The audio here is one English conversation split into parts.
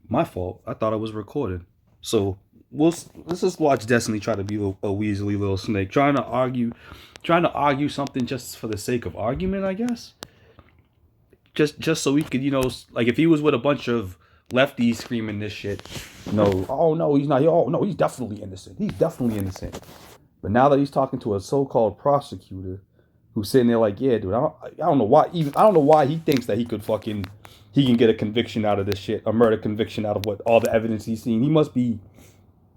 My fault. I thought I was recorded. So let's just watch Destiny try to be a Weasley little snake, trying to argue something just for the sake of argument, I guess. Just so we could, like if he was with a bunch of lefties screaming this shit, no, oh no, he's not. Oh no, he's definitely innocent. He's definitely innocent. But now that he's talking to a so-called prosecutor, who's sitting there like, yeah, dude, I don't know why. Even I don't know why he thinks that he can get a conviction out of this shit, a murder conviction out of what all the evidence he's seen. He must be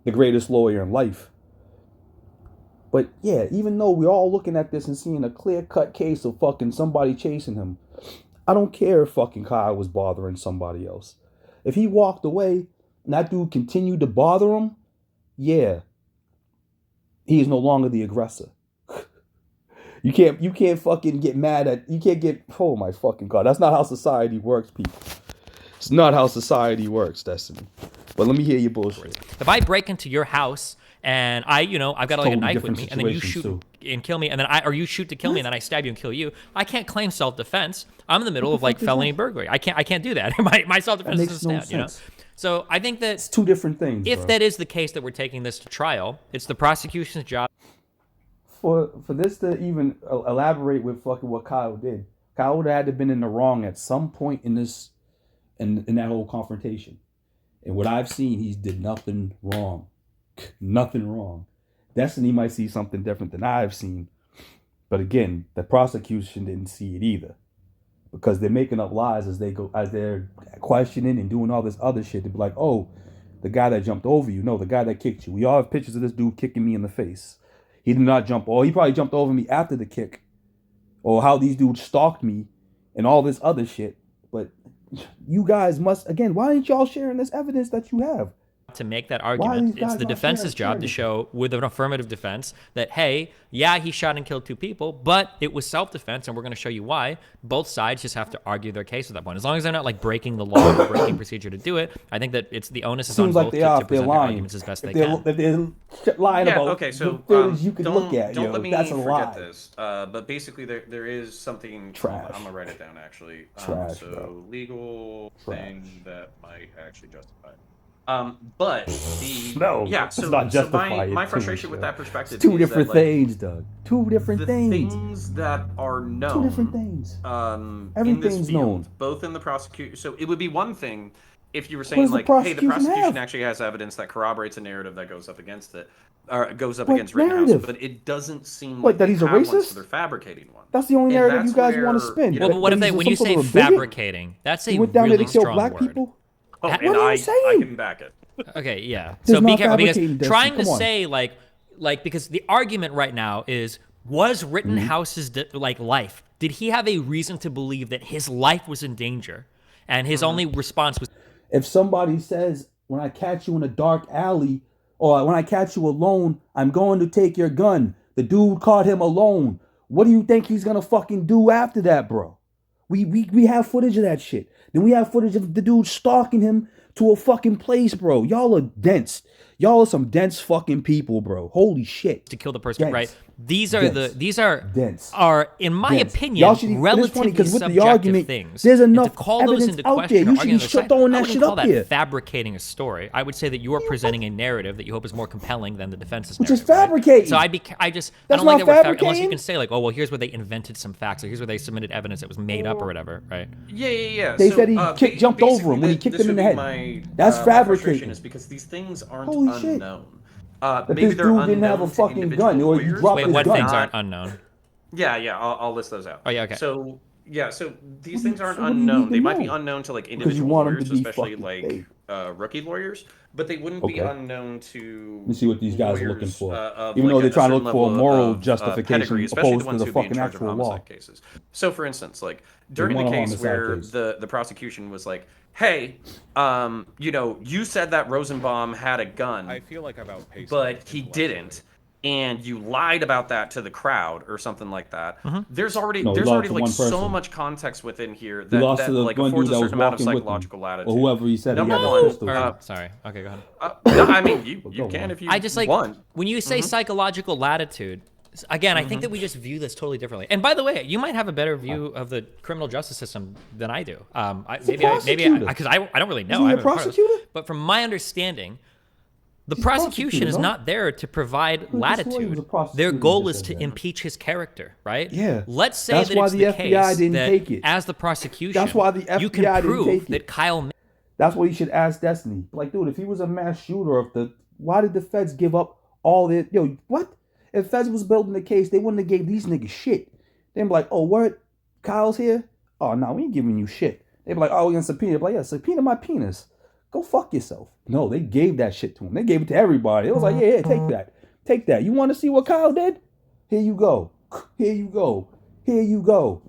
the greatest lawyer in life. But yeah, even though we're all looking at this and seeing a clear-cut case of fucking somebody chasing him, I don't care if fucking Kyle was bothering somebody else. If he walked away and that dude continued to bother him, yeah, he is no longer the aggressor. You can't fucking get mad at you can't get oh my fucking god. That's not how society works, people. It's not how society works, Destiny. But let me hear your bullshit. If I break into your house and I've got like a knife with me, and then you shoot too. and kill me, and then or you shoot to kill me, and then I stab you and kill you, I can't claim self-defense. I'm in the middle of like felony burglary. I can't do that. my self-defense doesn't stand. You know. So I think that it's two different things. If that is the case that we're taking this to trial, it's the prosecution's job. For this to even elaborate with fucking what Kyle did, Kyle would have had to been in the wrong at some point in this in that whole confrontation. And what I've seen, he did nothing wrong. Nothing wrong. Destiny might see something different than I've seen. But again, the prosecution didn't see it either. Because they're making up lies as they're questioning and doing all this other shit. They'd be like, oh, the guy that jumped over you. No, the guy that kicked you. We all have pictures of this dude kicking me in the face. He did not jump. Or he probably jumped over me after the kick. Or how these dudes stalked me and all this other shit. But you guys must, again, why ain't y'all sharing this evidence that you have? To make that argument, it's the defense's job to show with an affirmative defense that, hey, yeah, he shot and killed two people, but it was self-defense, and we're going to show you why. Both sides just have to argue their case at that point. As long as they're not like breaking the law or breaking procedure to do it, I think that it's the onus is on both to present their arguments as best they can. If they're lying about okay, so you can look at, don't let me that's a forget lie. this. But basically, there is something. Trash. I'm gonna write it down actually. Trash, so bro. legal Trash. thing that might actually justify it. But the No, yeah, it's so, not so justify my it frustration too, with yeah. that perspective It's two is different that, like, things, Doug. Two different the things. that are known. Two different things. In Everything's this field, known. both in the prosecution. So it would be one thing if you were What saying does the like, hey, the prosecution prosecution have? actually has evidence that corroborates a narrative that goes up against it, or goes up What against Rittenhouse, narrative? but it doesn't seem What, like that they he's a have one, racist? so they're fabricating one. That's the only And narrative you guys that's want to where, spin. you Well, know, but what if he's when you some say sort of a bigot? fabricating, that's a He went down there really to kill strong black word. people? Oh, What and are you I saying? can back it. Okay, yeah. There's So be not careful because fabricating, Dustin. trying to Come on. say like because the argument right now is was Rittenhouse's life, did he have a reason to believe that his life was in danger? And his only response was If somebody says, when I catch you in a dark alley, or when I catch you alone, I'm going to take your gun. The dude caught him alone. What do you think he's gonna fucking do after that, bro? We have footage of that shit. Then we have footage of the dude stalking him to a fucking place, bro. Y'all are dense. Y'all are some dense fucking people, bro. Holy shit. to kill the person, Dense. right? These are Dense. are in my Dense. opinion Y'all should, it's funny relatively because with the subjective argument, things. there's And enough to call those evidence into out question there. or You should argue be on the side, throwing I that wouldn't shit call up that here. fabricating a story. I would say that you are presenting a narrative that you hope is more compelling than the defense's Which narrative. is fabricating. Right? So I That's don't like not that word unless you fabricating. can say like, oh well, here's where they invented some facts, or here's where they submitted evidence that was made up or whatever, right? Yeah. They so, said he jumped over him when he kicked him in the head. That's My fabricating. frustration is because these things aren't Holy shit. unknown. That Maybe this they're dude didn't have a unknown to fucking individual gun, or he lawyers, dropped Wait, his what gun. things not- aren't unknown? Yeah, I'll list those out. Oh yeah, okay. So so these What things do you- aren't so what do you unknown. need to They might be know? unknown to like Because you individual want 'em to lawyers, be especially fucking like fake. rookie lawyers, but they wouldn't be Okay. unknown to. Let me see what these guys are lawyers, looking for. of, Even though like, they're trying to certain look for a level moral of, justification pedigree, especially opposed the to ones the who'd be in fucking charge of actual law. homicide cases. So, for instance, like during want the a case homicide where case. the prosecution was like, "Hey, you said that Rosenbaum had a gun." I feel like I've outpaced But he didn't, and you lied about that to the crowd or something like that. There's already No, he lied to like one so person. much context within here He that, lost to the like one affords dude a that was certain amount of walking with him, psychological latitude. or whoever he said he Number had a one, pistol. Or, to. sorry. Okay, go ahead. no, I mean you Go can on. if you I just like want. when you say psychological latitude. Again, I think that we just view this totally differently. And by the way, you might have a better view of the criminal justice system than I do. Because I don't really know. Isn't he a prosecutor? But from my understanding, the prosecution is not there to provide latitude. Their goal is to impeach his character, right? Yeah. Let's say That's that why it's the the FBI case didn't that take it. as the prosecution, That's why the you FBI can didn't prove take it. that Kyle. That's what you should ask Destiny. Like, dude, if he was a mass shooter, why did the feds give up all their what? If feds was building the case, they wouldn't have gave these niggas shit. They'd be like, oh, what? Kyle's here? Oh, no, we ain't giving you shit. They'd be like, oh, we're gonna subpoena. They'd be like, yeah, subpoena my penis. Go fuck yourself. No, they gave that shit to him. They gave it to everybody. It was like, yeah, take that. Take that. You want to see what Kyle did? Here you go. Here you go. Here you go.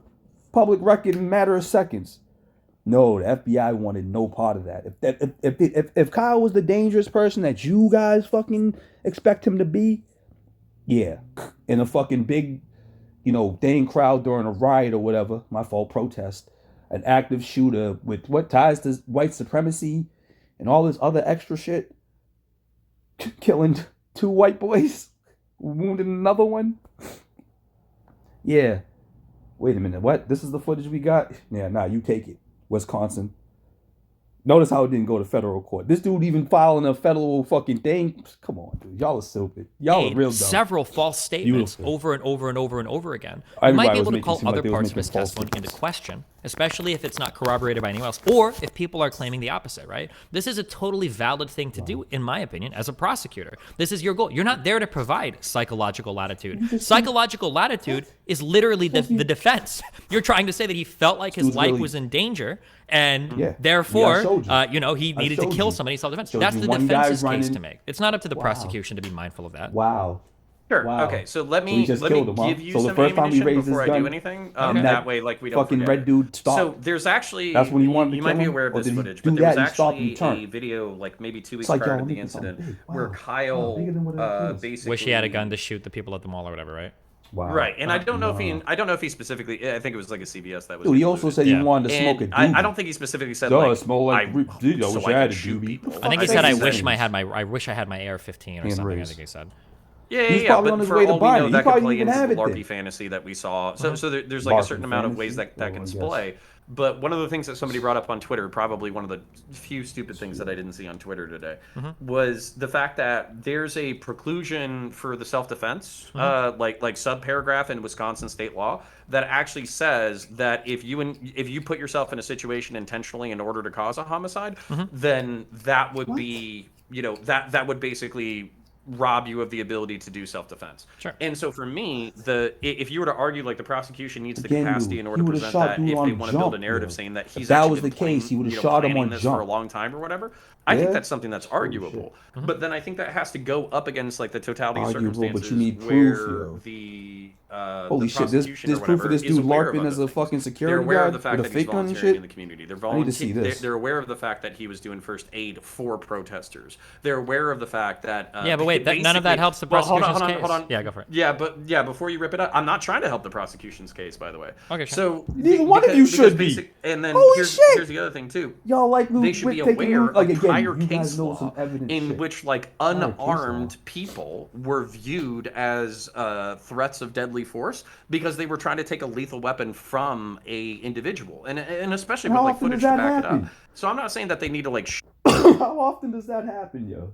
Public record in a matter of seconds. No, the FBI wanted no part of that. If Kyle was the dangerous person that you guys fucking expect him to be, yeah, in a fucking big, dang crowd during a riot or whatever, my fault, protest, an active shooter with what ties to white supremacy and all this other extra shit, killing 2 white boys, wounding another one. Yeah. Wait a minute, what? This is the footage we got? Yeah, nah, you take it. Wisconsin. Notice how it didn't go to federal court. This dude even filing a federal fucking thing. Come on, dude. Y'all are stupid. Y'all are real dumb. Several false statements over and over and over and over again. You Everybody might be able was to call making it seem like other they was parts of making his false testimony into statements. question, especially if it's not corroborated by anyone else, or if people are claiming the opposite, right? This is a totally valid thing to do, in my opinion, as a prosecutor. This is your goal. You're not there to provide psychological latitude. Psychological latitude is literally the defense. You're trying to say that he felt like his life was in danger, and therefore, he needed to kill somebody in self-defense. That's the defense's case to make. It's not up to the prosecution to be mindful of that. Wow. Sure. Wow. Okay. So let me give you So the some first time he ammunition raised his before I gun, do anything. and That way, like we don't fucking forget red it. dude stopped. So there's actually That's when he wanted to you kill might be him? aware of Or this did he footage, do but there was that and stop and actually turn? a video like maybe 2 weeks like, prior yo, to I'm the making something incident big. where Wow. Kyle Bigger than what it is. basically Wish he had a gun to shoot the people at the mall or whatever, right? Wow. Right, and I don't know if he specifically. I think it was like a CBS that was. Dude, he also said he wanted to smoke a and doobie. I don't think he specifically said Duh, like. it smelled like dude, I wish I had a shoot doobie. people. I think he said, "I think wish he I said- had my AR-15 or Hand something." I raised. think he said. He's probably on But his for way to all we buying know, it. He that could probably play even into have the it LARPy then. fantasy that we saw. So there's like a certain amount of ways that can I display. But one of the things that somebody brought up on Twitter, probably one of the few stupid things that I didn't see on Twitter today, was the fact that there's a preclusion for the self-defense, like subparagraph in Wisconsin state law that actually says that if you put yourself in a situation intentionally in order to cause a homicide, then that would be that would basically rob you of the ability to do self-defense. Sure. And so for me, if you were to argue like the prosecution needs the Again, capacity dude, in order he to would've present shot that, dude if they on want to build a jump, narrative yo. saying that he's If that actually was been the case, he would've planning, shot him planning on this jump. for a long time or whatever. I think Yeah? that's something that's arguable. But then I think that has to go up against like the totality of Arguable, but you circumstances need where proof, yo. the Holy the shit, this prosecution or proof of whatever this is dude aware of LARPing other as a things. fucking They're security aware guard of the fact with a that he's fake gun and volunteering shit. in the community. I need to see this. They're aware of the fact that he was doing first aid for protesters. They're aware of the fact that Yeah, but wait, none of that helps the prosecution's case. Hold on. Yeah, go for it. Yeah, but before you rip it up, I'm not trying to help the prosecution's case, by the way. Okay, sure. So Neither one of you should be. And then Holy here's shit! the other thing too. Y'all like They should be aware of prior case law in which like unarmed people were viewed as threats of deadly force because they were trying to take a lethal weapon from a individual, and especially with How like often footage does to that back it happen? up. So I'm not saying that they need to like. How often does that happen, yo?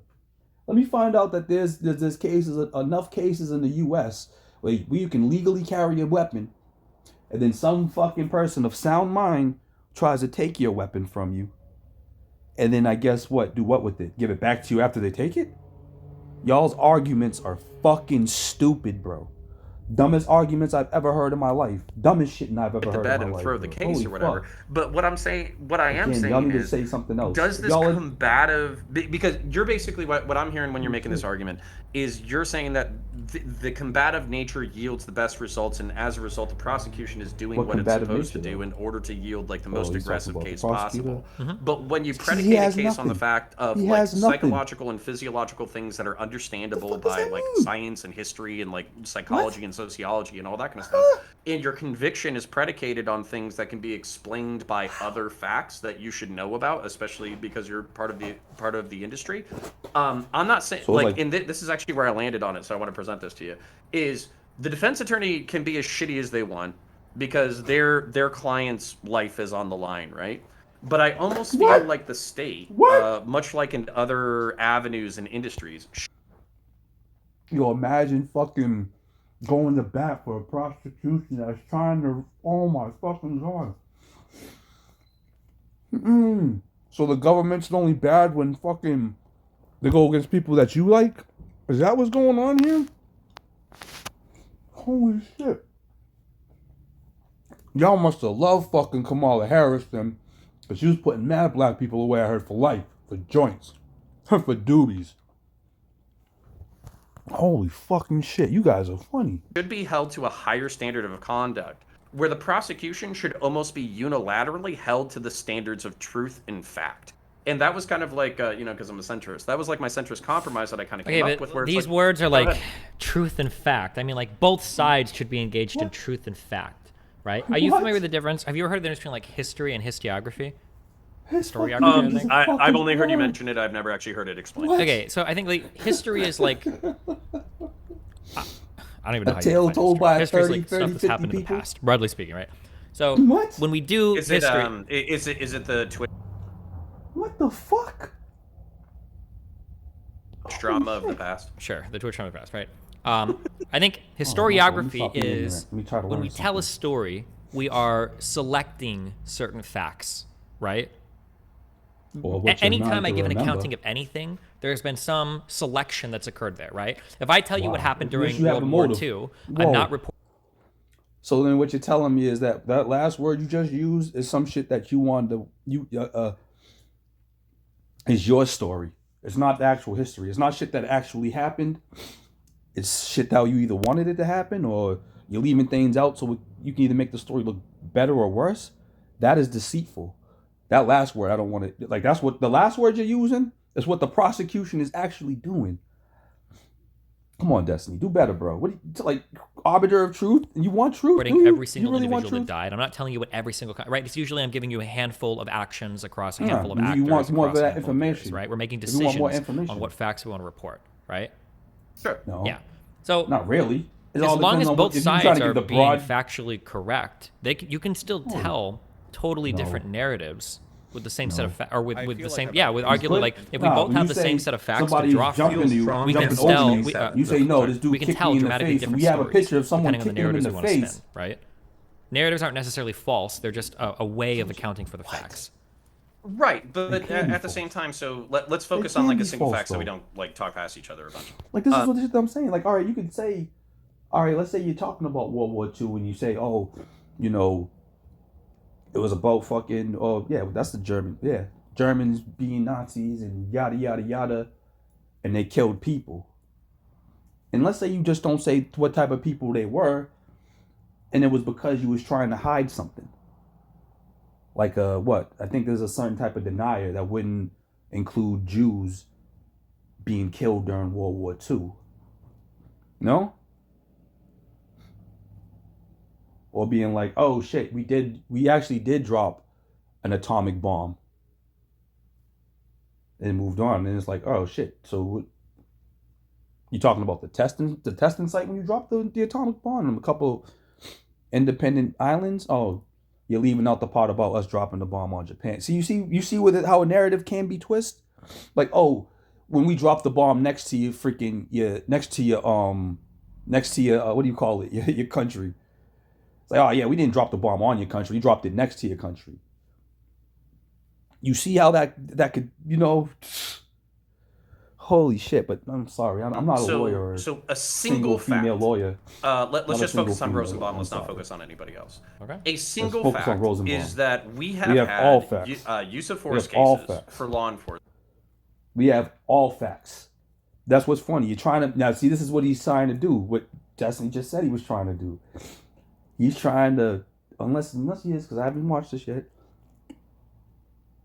Let me find out that there's cases, enough cases in the U.S. where you can legally carry a weapon, and then some fucking person of sound mind tries to take your weapon from you, and then I guess what? Do what with it? Give it back to you after they take it? Y'all's arguments are fucking stupid, bro. Dumbest arguments I've ever heard in my life. Dumbest shit I've ever heard in my life. And throw the bro. case Holy or whatever. fuck. But what I'm saying, what I am Again, saying y'all need to is, say something else. does this Y'all combative, because you're basically what I'm hearing when you're making this argument is you're saying that the combative nature yields the best results, and as a result, the prosecution is doing what it's combative supposed to nature, do in order to yield like the most he's aggressive talking about case the prosecutor? possible. But when you he predicate a has case on the nothing. fact of He like has nothing. psychological and physiological things that are understandable What the fuck by does that like mean? science and history and like psychology and sociology and all that kind of stuff, and your conviction is predicated on things that can be explained by other facts that you should know about, especially because you're part of the industry. I'm not saying So, like, and this is actually where I landed on it, so I want to present this to you. Is the defense attorney can be as shitty as they want because their client's life is on the line, right? But I almost feel like the state, much like in other avenues and industries. Yo, imagine fucking going to bat for a prosecution that's trying to. Oh my fucking god. So the government's only bad when fucking they go against people that you like? Is that what's going on here? Holy shit. Y'all must have loved fucking Kamala Harris then, because she was putting mad black people away, I heard, for life, for joints, for doobies. Holy fucking shit, you guys are funny. Should be held to a higher standard of conduct, where the prosecution should almost be unilaterally held to the standards of truth and fact. And that was kind of like, because I'm a centrist, that was like my centrist compromise that I kind of came up with. Where these words are like truth and fact. I mean, like both sides should be engaged in truth and fact, right? Are you familiar with the difference? Have you ever heard the difference between like history and historiography? Historiography. I've only heard you mention it. I've never actually heard it explained. Okay, so I think like history is like I don't even know how you tale told by history 30, is like 30, stuff that's 50 happened people? in the past, broadly speaking, right? So What? when we do Is history, it the Twitch What the fuck? drama of the past? sure, the Twitch drama of the past, right? I think historiography Let me is try to when learn we tell a something. story, we are selecting certain facts, right? Or what you're Anytime not I to give an remember. accounting of anything, there's been some selection that's occurred there, right? If I tell you what happened At least during you have World a War motive. II, Whoa. I'm not reporting. So then what you're telling me is that that last word you just used is some shit that you wanted to, is your story. It's not the actual history. It's not shit that actually happened. It's shit that you either wanted it to happen or you're leaving things out so you can either make the story look better or worse. That is deceitful. That last word, I don't want it. Like, that's what the last word you're using is what the prosecution is actually doing. Come on, Destiny, do better, bro. What do you, like, arbiter of truth? You want truth? Do you? Every single You really want individual that truth? died. I'm not telling you what every single right. It's usually I'm giving you a handful of actions across a handful of you actors. want more of across a that handful of years, information. right? We're making You want more decisions information. on what facts we want to report, right? Sure. No. Yeah. So Not really. It as all long depends as on both if you're trying sides to are give the being broad. factually correct, you can still tell totally different narratives with the same set of facts, or with the same, with arguably like if we both when have you the same say set of facts to somebody's draw from, jumping you, we can jumping tell. over you, you say no. This dude we can kicked tell me in the dramatically face. different We have a stories, picture of someone depending on the kicking him in narratives the we want to face. spin, right? Narratives aren't necessarily false; they're just a way of accounting for the facts. Right, but It can be at the same time, so let's focus can on like be a single false, fact so we though. don't like talk past each other a bunch. Like, this is what the shit I'm saying. Like, all right, you could say, all right, let's say you're talking about World War II and you say, oh, you know, it was about fucking, oh, yeah, that's the German, yeah. Germans being Nazis and yada, yada, yada, and they killed people. And let's say you just don't say what type of people they were, and it was because you was trying to hide something. Like, what? I think there's a certain type of denier that wouldn't include Jews being killed during World War II. No? Or being like, oh shit, we actually did drop an atomic bomb. And moved on. And it's like, oh shit. So you talking about the testing site when you dropped the atomic bomb on a couple independent islands? Oh, you're leaving out the part about us dropping the bomb on Japan. So you see with it how a narrative can be twisted? Like, oh, when we dropped the bomb next to your what do you call it? Your country. It's like, oh yeah, we didn't drop the bomb on your country. We dropped it next to your country. You see how that could, holy shit. But I'm sorry, I'm not a lawyer. Or So a single fact. female lawyer. Let's just focus on female Rosenbaum. lawyer, Let's I'm not sorry. focus on anybody else. Okay. A single focus on fact Rosenbaum. is that we have have had all facts. Use of We force have all cases facts. for law enforcement. We have all facts. That's what's funny. You're trying to now see. This is what he's trying to do. What Destiny just said he was trying to do. He's trying to, unless he is, because I haven't watched this yet.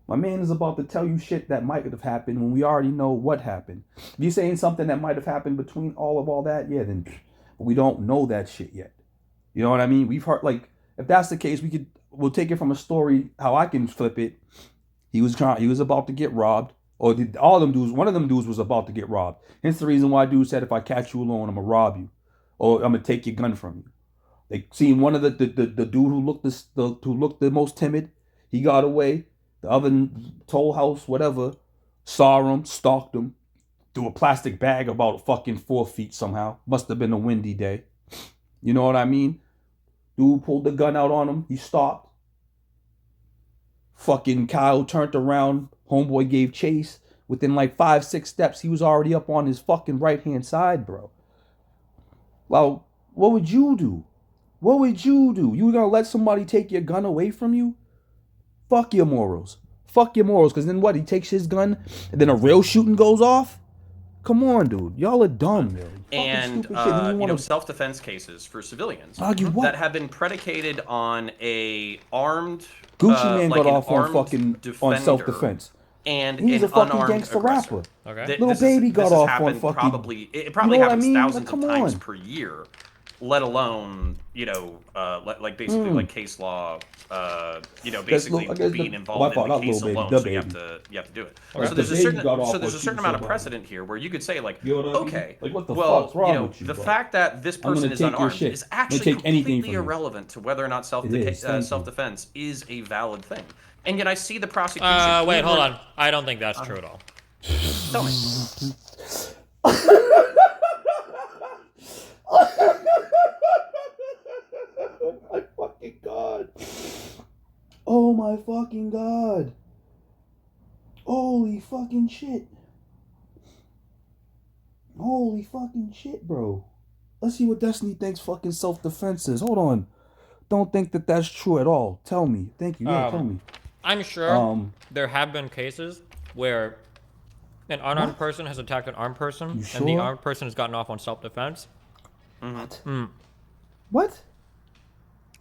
My man is about to tell you shit that might have happened when we already know what happened. If you're saying something that might have happened between all that, yeah, then we don't know that shit yet. You know what I mean? We've heard, like, if that's the case, we'll take it from a story how I can flip it. He was about to get robbed, or one of them dudes was about to get robbed. Hence the reason why dude said, if I catch you alone, I'm gonna rob you. or I'm gonna take your gun from you. They seen one of the dude who looked the most timid. He got away. The other toll house, whatever, saw him, stalked him, threw a plastic bag about fucking 4 feet somehow. Must have been a windy day. You know what I mean? Dude pulled the gun out on him. He stopped. Fucking Kyle turned around. Homeboy gave chase. Within like 5-6 steps, he was already up on his fucking right-hand side, bro. Well, what would you do? What would you do? You gonna let somebody take your gun away from you? Fuck your morals. Fuck your morals. Because then what? He takes his gun and then a real shooting goes off? Come on, dude. Y'all are dumb, man. And, self-defense cases for civilians that have been predicated on a armed... Gucci Mane got off on self-defense. And he's a fucking gangster rapper. Okay. Little Baby got off on fucking... It probably happens thousands of times per year, let alone, basically like case law, basically being involved in the case alone, so you have to do it. Okay. So there's a certain amount of precedent here where you could say, like, okay, the fact that this person is unarmed is actually completely irrelevant to whether or not self-defense is a valid thing. And yet I see the prosecution... Wait, hold on. I don't think that's true at all. Tell me. Oh my fucking God. Oh my fucking God. Holy fucking shit. Holy fucking shit, bro. Let's see what Destiny thinks fucking self-defense is. Hold on. Don't think that that's true at all. Tell me. Thank you. Yeah, tell me. I'm sure there have been cases where an unarmed person has attacked an armed person, and the armed person has gotten off on self-defense. What? Mm. What?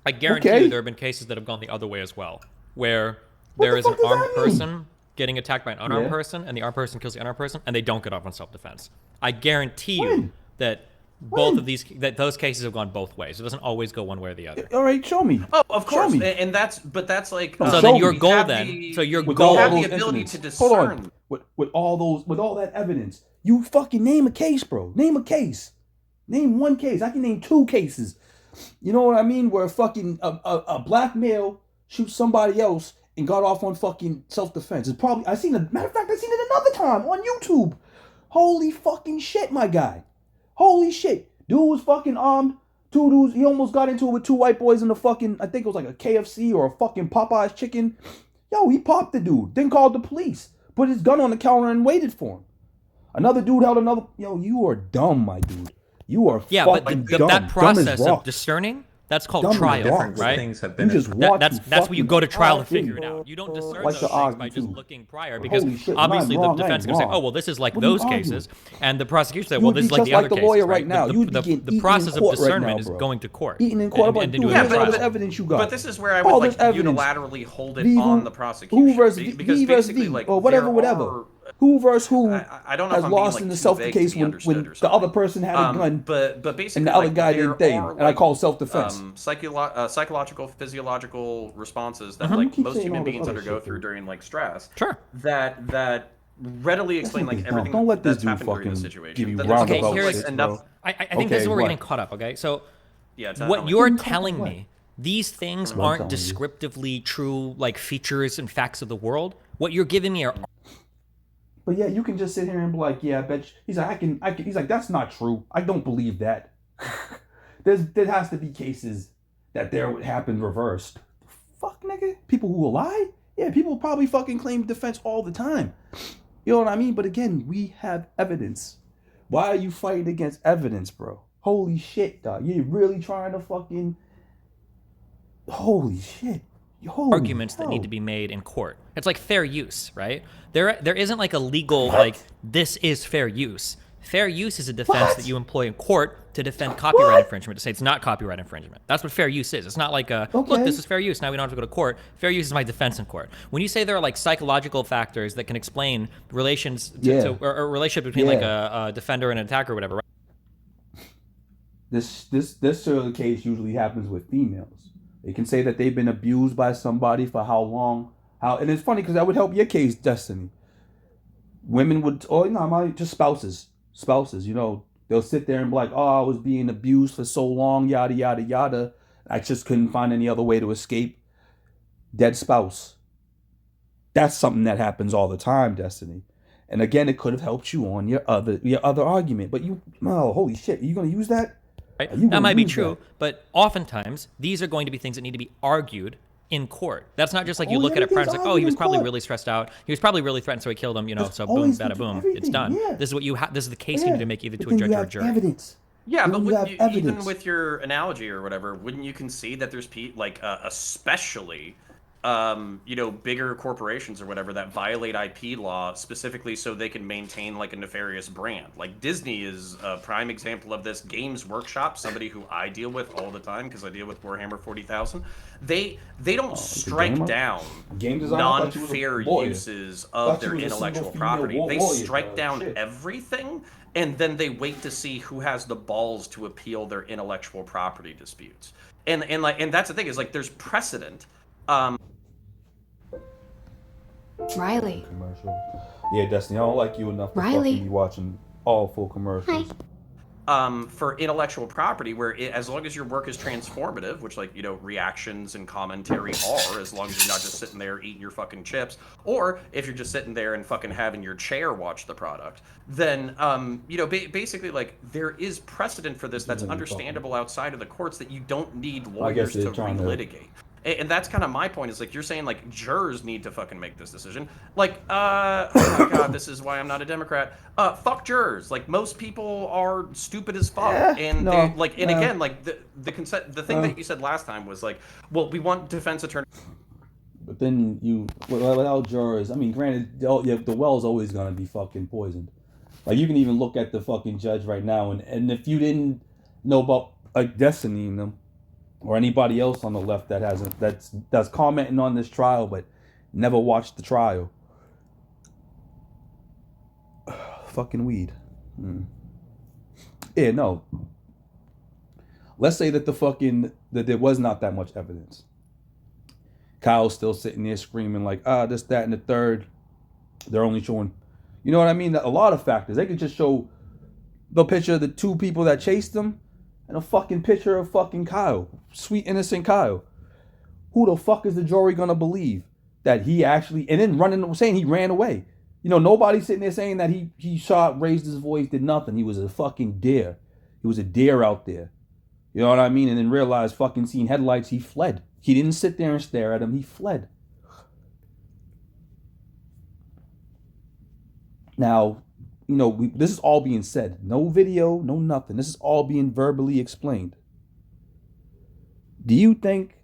I guarantee you there have been cases that have gone the other way as well, where there is an armed person getting attacked by an unarmed person, and the armed person kills the unarmed person, and they don't get off on self-defense. I guarantee you that those cases have gone both ways. It doesn't always go one way or the other. All right, show me. Oh, of course. And that's like... So then your goal then... You have the ability to discern... Hold on. With all that evidence, you fucking name a case, bro. Name a case. Name one case. I can name 2 cases. You know what I mean? Where fucking a black male shoots somebody else and got off on fucking self-defense. It's probably... matter of fact, I seen it another time on YouTube. Holy fucking shit, my guy. Holy shit. Dude was fucking armed. 2 dudes. He almost got into it with 2 white boys in the fucking... I think it was like a KFC or a fucking Popeye's chicken. Yo, he popped the dude. Then called the police. Put his gun on the counter and waited for him. Another dude held another... Yo, you are dumb, my dude. You are fucking dumb. That process of discerning, that's called trial, right? Things have been that's where you go to trial and figure it out. You don't discern those things by just looking prior, because obviously the defense is going to say, oh, well, this is like those cases, and the prosecution say, well, this is like the other cases, right? The process of discernment is going to court and doing a trial. Evidence you got. But this is where I would unilaterally hold it on the prosecution. Because basically, or whatever. Who versus who I don't know has lost in the self-defense when the other person had a gun, but basically, and the other guy didn't thing, and I call self-defense. Psychological, physiological responses that like most human beings undergo through during like stress. Sure. That readily explain like everything don't let this that's dude happened during the fucking situation. give you roundabout shit, enough. I think this is where we're getting caught up. Okay, so what you're telling me, these things aren't descriptively true like features and facts of the world. What you're giving me are... But yeah, you can just sit here and be like, yeah, I bet you. He's like, I can. He's like, that's not true. I don't believe that. There has to be cases that there would happen reversed. Fuck, nigga. People who will lie? Yeah, people probably fucking claim defense all the time. You know what I mean? But again, we have evidence. Why are you fighting against evidence, bro? Holy shit, dog. You're really trying to fucking... Holy shit. Arguments that need to be made in court. It's like fair use, right? There isn't like a legal, like, this is fair use. Fair use is a defense that you employ in court to defend copyright infringement, to say it's not copyright infringement. That's what fair use is. It's not like, look, this is fair use, now we don't have to go to court. Fair use is my defense in court. When you say there are like psychological factors that can explain relations or a relationship between like a defender and an attacker or whatever, right? This sort of case usually happens with females. They can say that they've been abused by somebody for how long, and it's funny because that would help your case, Destiny. Women would, just spouses, you know, They'll sit there and be like, oh, I was being abused for so long, yada, yada, yada. I just couldn't find any other way to escape. Dead spouse. That's something that happens all the time, Destiny. And again, it could have helped you on your other argument. But holy shit, are you going to use that? Right? That might be true, but oftentimes these are going to be things that need to be argued in court. That's not just like you look at a part and it's like, oh, he was probably really stressed out. He was probably really threatened, so he killed him. So boom, bada boom, it's done. Yeah. This is what this is the case you need to make either to a judge or a jury. Evidence. Yeah, but even with your analogy or whatever, wouldn't you concede that there's especially bigger corporations or whatever that violate IP law specifically so they can maintain like a nefarious brand? Like Disney is a prime example of this. Games Workshop, somebody who I deal with all the time because I deal with Warhammer 40,000, they don't strike down non-fair uses of their intellectual property. They strike down everything, and then they wait to see who has the balls to appeal their intellectual property disputes. And that's the thing, is like there's precedent. Riley. Commercials. Yeah, Destiny, I don't like you enough to fucking be watching all full commercials. Hi. For intellectual property, where as long as your work is transformative, which reactions and commentary are, as long as you're not just sitting there eating your fucking chips, or if you're just sitting there and fucking having your chair watch the product, then basically like there is precedent for this that's understandable outside of the courts that you don't need lawyers to relitigate. And that's kind of my point, is like you're saying like jurors need to fucking make this decision. Like, oh my god, this is why I'm not a Democrat. Fuck jurors. Like most people are stupid as fuck. Again, like the consent, the thing that you said last time was like, well, we want defense attorneys. But then without jurors, I mean, granted, the well's always gonna be fucking poisoned. Like you can even look at the fucking judge right now, and if you didn't know about like Destiny and them, or anybody else on the left that's commenting on this trial but never watched the trial. Fucking weed. Yeah, no. Let's say that that there was not that much evidence. Kyle's still sitting there screaming like, this, that, and the third. They're only showing, you know what I mean? A lot of factors. They could just show the picture of the two people that chased him and a fucking picture of fucking Kyle. Sweet, innocent Kyle. Who the fuck is the jury gonna believe that he actually, and then saying he ran away? Nobody's sitting there saying that he shot, raised his voice, did nothing. He was a fucking deer. He was a deer out there. You know what I mean? And then realized, fucking seeing headlights, he fled. He didn't sit there and stare at him. He fled. Now, this is all being said. No video, no nothing. This is all being verbally explained. Do you think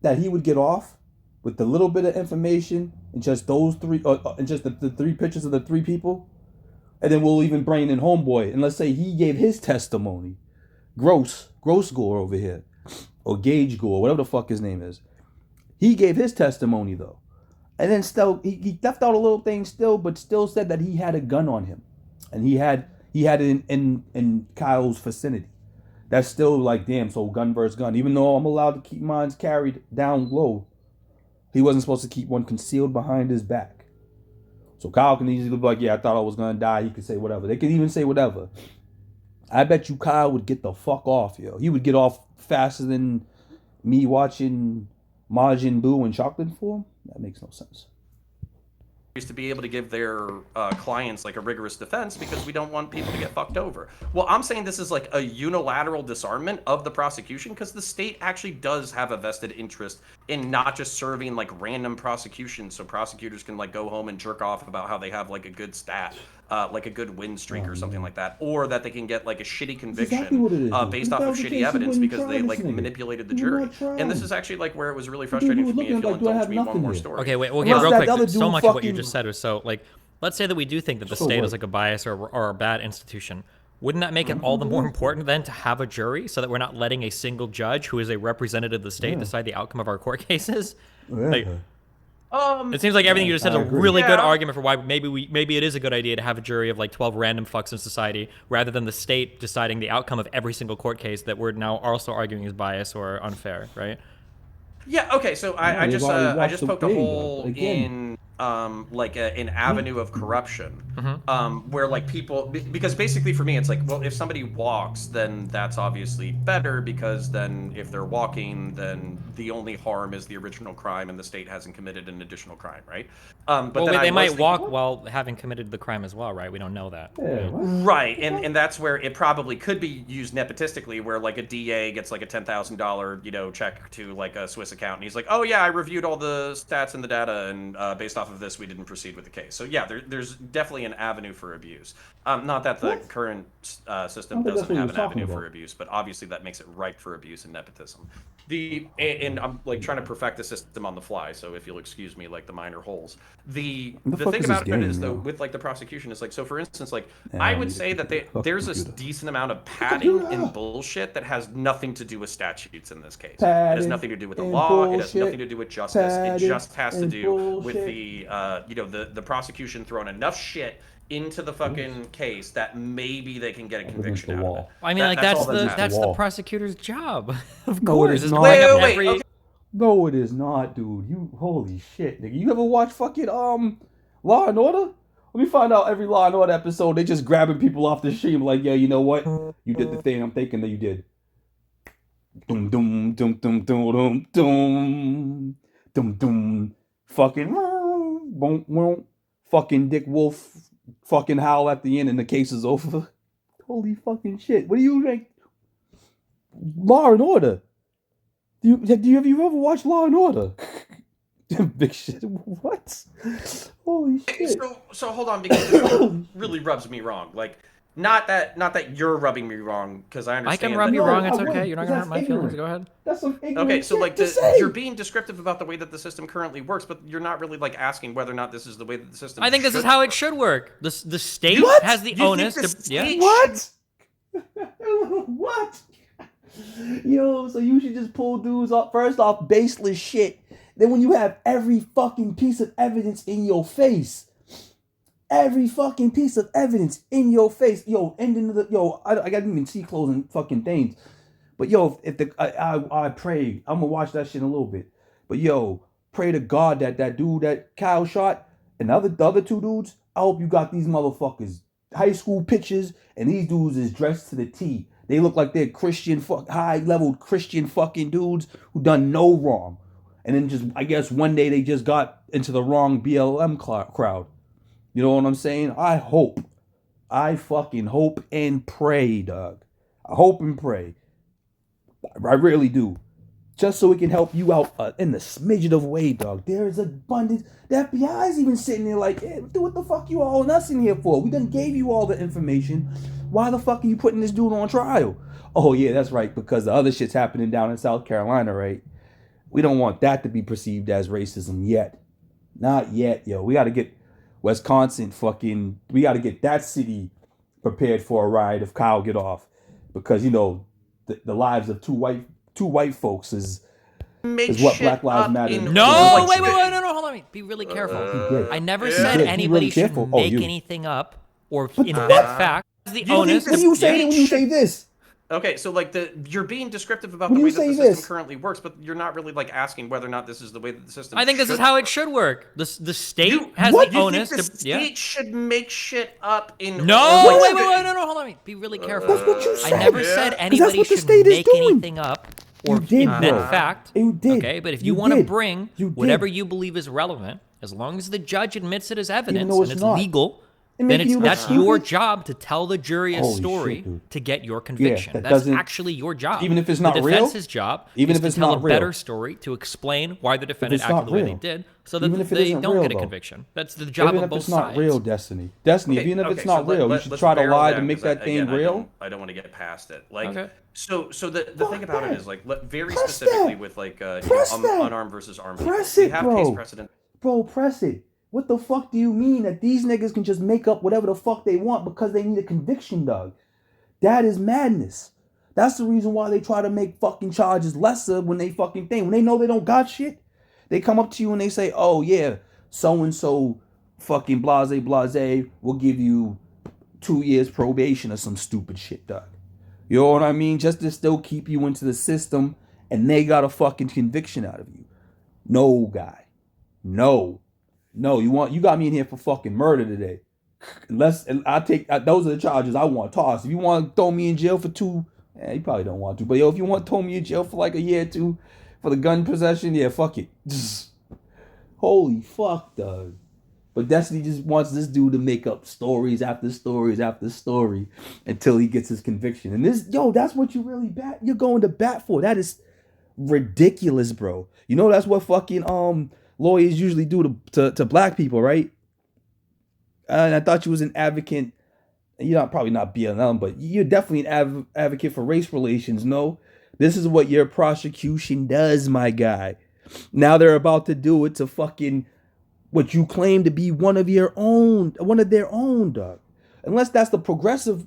that he would get off with the little bit of information and just those three, and just the three pictures of the three people? And then we'll even bring in Homeboy, and let's say he gave his testimony. Gross Gore over here, or Gage Gore, whatever the fuck his name is. He gave his testimony though. And then still, he left out a little thing still, but still said that he had a gun on him. And he had it in Kyle's vicinity. That's still like, damn, so gun versus gun. Even though I'm allowed to keep mine carried down low, he wasn't supposed to keep one concealed behind his back. So Kyle can easily be like, yeah, I thought I was going to die. He could say whatever. They can even say whatever. I bet you Kyle would get the fuck off, yo. He would get off faster than me watching Majin Buu and Chocolate Form. That makes no sense. To be able to give their clients like a rigorous defense because we don't want people to get fucked over. Well, I'm saying this is like a unilateral disarmament of the prosecution because the state actually does have a vested interest in not just serving like random prosecutions so prosecutors can like go home and jerk off about how they have like a good stat, like a good win streak or something like that, or that they can get like a shitty conviction based off of shitty evidence because they like manipulated the jury. And this is actually like where it was really frustrating for me. If you'll indulge me one more story. Okay, wait, real quick. So much of what you just said was so like, let's say that we do think that the state is like a bias or a bad institution. Wouldn't that make it all the more important then to have a jury so that we're not letting a single judge who is a representative of the state decide the outcome of our court cases? Like, it seems like everything you just said is a really good argument for why maybe it is a good idea to have a jury of like 12 random fucks in society rather than the state deciding the outcome of every single court case that we're now also arguing is biased or unfair, right? Yeah. Okay. So I just poked a hole in an avenue of corruption, where like people, because basically for me it's like, well, if somebody walks, then that's obviously better, because then if they're walking, then the only harm is the original crime and the state hasn't committed an additional crime, right? But Well, then wait, they might thinking, walk while having committed the crime as well, right? We don't know that. Yeah, right, and that's where it probably could be used nepotistically, where like a DA gets like a $10,000 check to like a Swiss account, and he's like, oh yeah, I reviewed all the stats and the data, and based off of this we didn't proceed with the case. So yeah, there's definitely an avenue for abuse. Not that the current system doesn't have an avenue for abuse, but obviously that makes it ripe for abuse and nepotism. And I'm like trying to perfect the system on the fly, so if you'll excuse me, like the minor holes. The thing about it is though, with like the prosecution is like, so for instance, like I would say that there's a decent amount of padding and bullshit that has nothing to do with statutes in this case. It has nothing to do with the law. It has nothing to do with justice. It just has to do with the the prosecution throwing enough shit into the fucking case that maybe they can get a conviction out of it. I mean, that's the prosecutor's job. Of No, course. it is not. Okay. No, it is not, dude. You holy shit, nigga. You ever watch fucking Law and Order? Let me find out every Law and Order episode. They just grabbing people off the street like, yeah, you know what? You did the thing I'm thinking that you did. Dum dum dum dum dum dum dum dum dum. Fucking won't fucking Dick Wolf fucking howl at the end and the case is over. Holy fucking shit. What do you think? Law and Order. Have you ever watched Law and Order? Big shit. What? Holy shit. So hold on, because this really rubs me wrong. Like, not that you're rubbing me wrong, because I understand. I can rub you wrong. It's I okay. You're not gonna hurt my feelings. Go ahead. That's some ignorant Okay, so shit like to say. you're being descriptive about the way that the system currently works, but you're not really like asking whether or not this is the way that the system. I think this is how it should work. The state What? has the You think onus the to. state- Yeah. What? What? Yo, so you should just pull dudes up first off baseless shit. Then when you have every fucking piece of evidence in your face, every fucking piece of evidence in your face, yo, ending the I didn't even see closing fucking things, but yo, if I pray, I'm gonna watch that shit in a little bit, but yo, pray to God that dude that Kyle shot and the other two dudes, I hope you got these motherfuckers high school pictures and these dudes is dressed to the T. They look like they're Christian, high-level Christian fucking dudes who done no wrong. And then just, I guess one day they just got into the wrong BLM crowd. You know what I'm saying? I fucking hope and pray, dog. I hope and pray. I really do. Just so it can help you out in the smidget of way, dog. There's abundance. The FBI's even sitting there like, hey, what the fuck you all and us in here for? We done gave you all the information. Why the fuck are you putting this dude on trial? Oh, yeah, that's right, because the other shit's happening down in South Carolina, right? We don't want that to be perceived as racism yet. Not yet, yo. We got to get Wisconsin we got to get that city prepared for a ride if Kyle get off. Because, you know, the lives of two white folks is what Black Lives Matter. No, wait, no, hold on. Be really careful. I never said anybody should make anything up or invent facts. The onus. What do you say when you say this? Okay, so like you're being descriptive about the way that the system currently works, but you're not really like asking whether or not this is the way that the system. I think this is how it should work. The state has the the onus. The state should make shit up in. No, wait, no, hold on. Be really careful. That's what you said. I never said anybody should make anything up or invent fact. You did. Okay, but if you want to bring whatever you believe is relevant, as long as the judge admits it as evidence and it's legal. Then that's your job to tell the jury a story to get your conviction. Yeah, that's actually your job. Even if it's not real? The defense's job is to tell a better story to explain why the defendant acted the way they did so that they don't get a conviction. That's the job of both sides. Even if it's not real, Destiny. Even if it's not real, you should try to lie to make that thing real. I don't want to get past it. Like, so the thing about it is like very specifically with like unarmed versus armed people. We have case precedent. Bro, press it. What the fuck do you mean that these niggas can just make up whatever the fuck they want because they need a conviction, dog? That is madness. That's the reason why they try to make fucking charges lesser when they fucking think. When they know they don't got shit, they come up to you and they say, oh yeah, so-and-so fucking blase will give you 2 years probation or some stupid shit, dog. You know what I mean? Just to still keep you into the system and they got a fucking conviction out of you. No, guy. No. No, you got me in here for fucking murder today. Those are the charges I want tossed. If you want to throw me in jail for 2, you probably don't want to. But yo, if you want to throw me in jail for like a year or 2 for the gun possession, yeah, fuck it. Holy fuck, dog. But Destiny just wants this dude to make up stories after stories after story until he gets his conviction. And that's what you're going to bat for. That is ridiculous, bro. You know that's what fucking lawyers usually do to black people, right? And I thought you was an advocate. You're probably not BLM, but you're definitely an advocate for race relations. No, this is what your prosecution does, my guy. Now they're about to do it to fucking what you claim to be one of their own, dog. Unless that's the progressive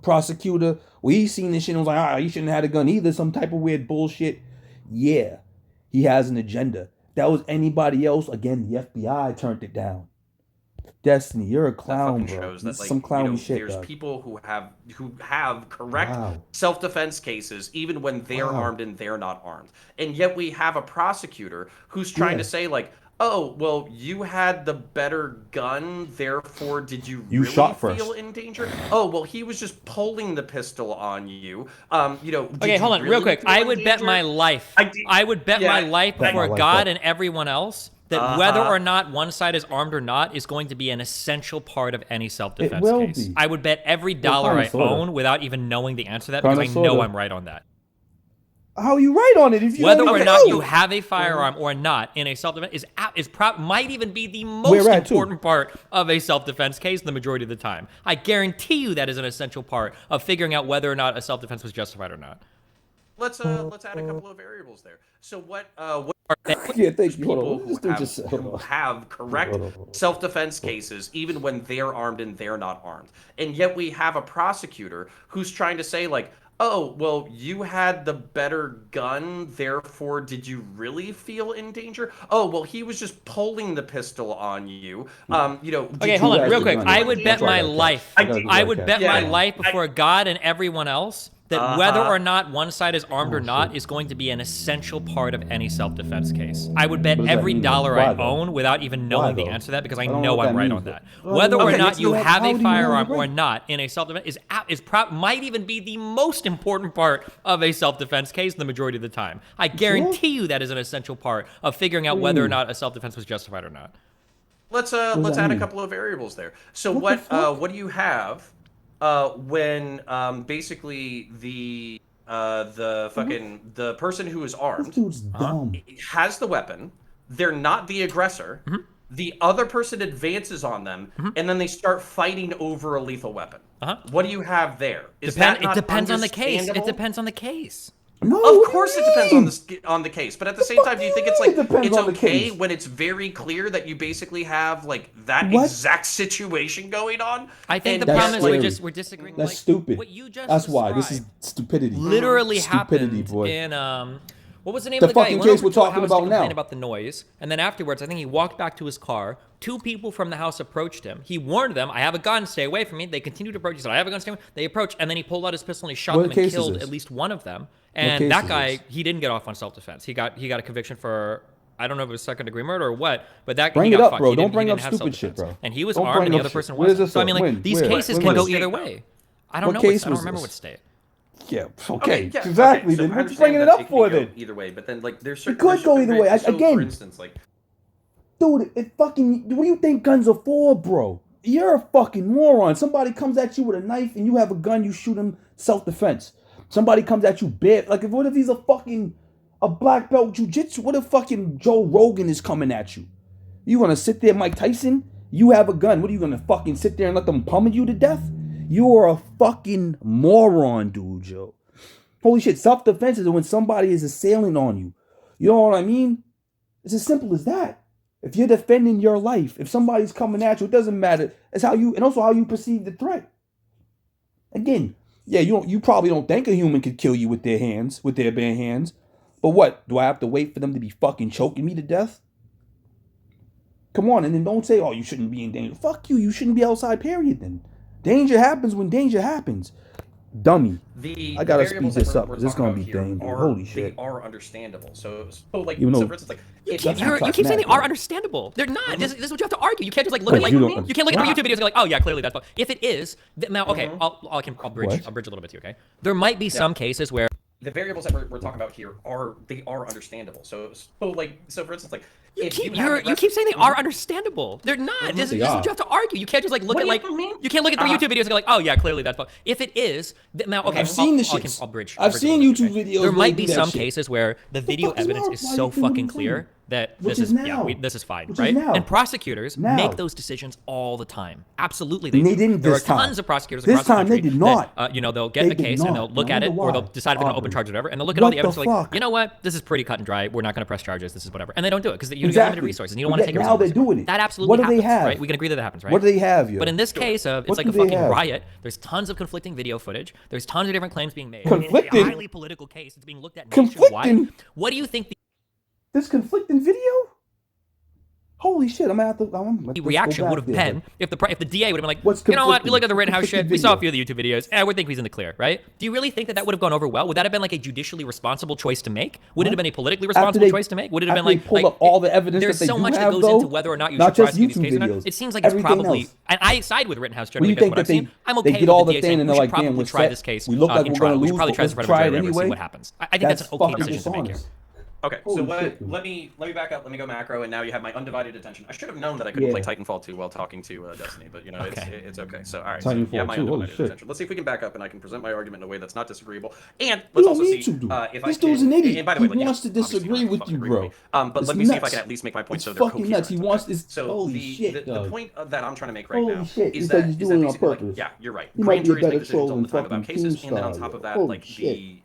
prosecutor, where he's seen this shit and was like, he shouldn't have had a gun either, some type of weird bullshit. Yeah, he has an agenda. If that was anybody else, again, the FBI turned it down. Destiny, you're a clown, bro. Shows that, some clowny shit. There's dog. people who have correct self-defense cases even when they're armed and they're not armed, and yet we have a prosecutor who's trying to say like, oh, well, you had the better gun, therefore did you really shot first. feel in danger? Oh, well, he was just pulling the pistol on you. Okay, hold on, real quick. I would bet my life. I would bet my life before God and everyone else that whether or not one side is armed or not is going to be an essential part of any self-defense case. I would bet every dollar I own without even knowing the answer to that, because I know I'm right on that. How are you right on it? If you whether or not you have a firearm or not in a self-defense might even be the most important part of a self-defense case the majority of the time. I guarantee you that is an essential part of figuring out whether or not a self-defense was justified or not. Let's add a couple of variables there. So what thank you. People who have correct self-defense cases even when they're armed and they're not armed, and yet we have a prosecutor who's trying to say like, oh, well, you had the better gun, therefore did you really feel in danger? Oh, well, he was just pulling the pistol on you. Okay, hold on, real quick. I would bet my life. I would bet my life before God and everyone else that whether or not one side is armed or not is going to be an essential part of any self-defense case. I would bet every dollar I own without even knowing the answer to that, because I know I'm right on that. Whether or not you have a firearm or not in a self-defense might even be the most important part of a self-defense case the majority of the time. I guarantee you that is an essential part of figuring out whether or not a self-defense was justified or not. Let's add a couple of variables there. So what do you have when basically the person who is armed has the weapon, they're not the aggressor, the other person advances on them, and then they start fighting over a lethal weapon. What do you have there? It depends on the case. It depends on the case. No, of course it depends on the case, but at the same time, do you think it's like it's okay when it's very clear that you basically have like that exact situation going on? I think the problem is we're disagreeing. That's stupid. What you just That's why this is stupidity. Literally happened in what was the name of the guy? fucking case we're talking about now. About the noise, and then afterwards, I think he walked back to his car. 2 people from the house approached him. He warned them, "I have a gun. Stay away from me." They continued to approach. He said, "I have a gun. Stay away." They approached, and then he pulled out his pistol and he shot them and killed at least one of them. And that guy, he didn't get off on self-defense. He got a conviction for, I don't know if it was second-degree murder or what, but that bring he got it up, fucked. bro. Don't bring up stupid shit, bro. And he was armed, and the other person wasn't. So I mean, like these cases can go either way. I don't know. I don't remember what state. Yeah. Okay. Exactly. Then we're bringing it up for then. Either way, but then like there's certain. It could go either way. Again, for instance, like, dude, what do you think guns are for, bro? You're a fucking moron. Somebody comes at you with a knife and you have a gun, you shoot him, self-defense. Somebody comes at you bare, like what if he's a black belt jiu-jitsu? What if fucking Joe Rogan is coming at you? You gonna sit there, Mike Tyson? You have a gun. What are you gonna fucking sit there and let them pummel you to death? You are a fucking moron, dude, Joe. Holy shit, self-defense is when somebody is assailing on you. You know what I mean? It's as simple as that. If you're defending your life, if somebody's coming at you, it doesn't matter. It's how you, and also how you perceive the threat. Again, yeah, you probably don't think a human could kill you with their bare hands. But what? Do I have to wait for them to be fucking choking me to death? Come on, and then don't say, oh, you shouldn't be in danger. Fuck you, you shouldn't be outside, period, then. Danger happens when danger happens. dummy. The I gotta variables speed this that up we're because it's talking gonna about be here dangerous. are, Holy shit. They are understandable. So like, Even so though- for instance, like, You if keep, you you not keep saying they matter. are understandable. They're not. This is what you have to argue. You can't just like look at Because like you don't you can't look at the understand. YouTube videos and be like, oh yeah, clearly that's. If it is, now okay, I'll bridge What? a little bit to you. Okay, there might be some cases where the variables that we're talking about here are understandable. So for instance, like you if keep have you keep saying they are understandable. They're not. This is They what are. you have to argue. You can't just like look What at do like you mean? you can't look at the YouTube videos and go like, oh yeah, clearly that's. If it is, now okay, I've seen the I'll shits. bridge. I've bridge a seen little bit, YouTube okay? videos There where might they be do that some shit. cases where the video fuck is evidence wrong? is Why so you think what fucking I'm clear saying? that Which this is is now. this is fine, Which is right? now. And prosecutors Now. make those decisions all the time. Absolutely, And they do. didn't There this are time. tons of prosecutors This across the time they country did not. that, they'll get They a did case and not. they'll look I at it, wonder or they'll why. decide if they're going to open Aubrey. charges or whatever, and they'll look at all What the the evidence like, fuck? you know what, this is pretty cut and dry. We're not going to press charges. This is whatever, and they don't do it because you have Exactly. limited resources and you don't But want to take yet a now they're responsibility. doing it. That absolutely What do happens, they have? right? We can agree that happens, right? What do they have, yo? But in this case, it's What like do a they fucking have? riot. There's tons of conflicting video footage. There's tons of different claims being made. Conflicting? It's a highly political case. It's being looked at Conflicting? nationwide. What do you think This conflicting video? Holy shit! I'm gonna have to. the reaction would have been if the DA would have been like, What's you know what, we conflicting? looked at the Rittenhouse Conflicting shit, we saw a video. few of the YouTube videos, and we think he's in the clear, right? Do you really think that would have gone over well? Would that have been like a judicially responsible choice to make? Would it have been a politically responsible choice to make? Would it have been after they pull up all the evidence there's that they so do much have, that goes though, into whether or not you not should just prosecute these YouTube cases or not. videos, It seems like it's everything probably, else. and I side with Rittenhouse When generally you because think what I've that they, seen. I'm they okay get with all the the DA saying thing and we they're should like, damn, probably we're try set. this case We look like in we're trial. gonna We lose, should probably but try this we'll in front try of a it jury and see anyway. what happens. I think that's an okay fucking decision to make here. dishonest. Okay, so Holy shit, let me back up. Let me go macro, and now you have my undivided attention. I should have known that I couldn't Yeah. play Titanfall 2 while talking to Destiny, but you know it's okay. So all right, Titanfall so you have my 2, holy undivided shit. attention. Let's see if we can back up and I can present my argument in a way that's not disagreeable. And You let's don't also need see to, dude. if This I dude's can. an idiot. And by the He way, like, wants to obviously disagree not with fucking you, agree bro. with me. But It's let me see if I nuts. can at least make my point It's so they're fucking nuts. He coherent, wants okay? this. So Holy shit, the dog. point that I'm trying to make right Holy now shit, is because that he's doing it on basically, like, purpose. yeah, you're right. He might Grand be a juries make better decisions troll all the than time about fucking cases, and then on Keemstar, top of that, holy like shit.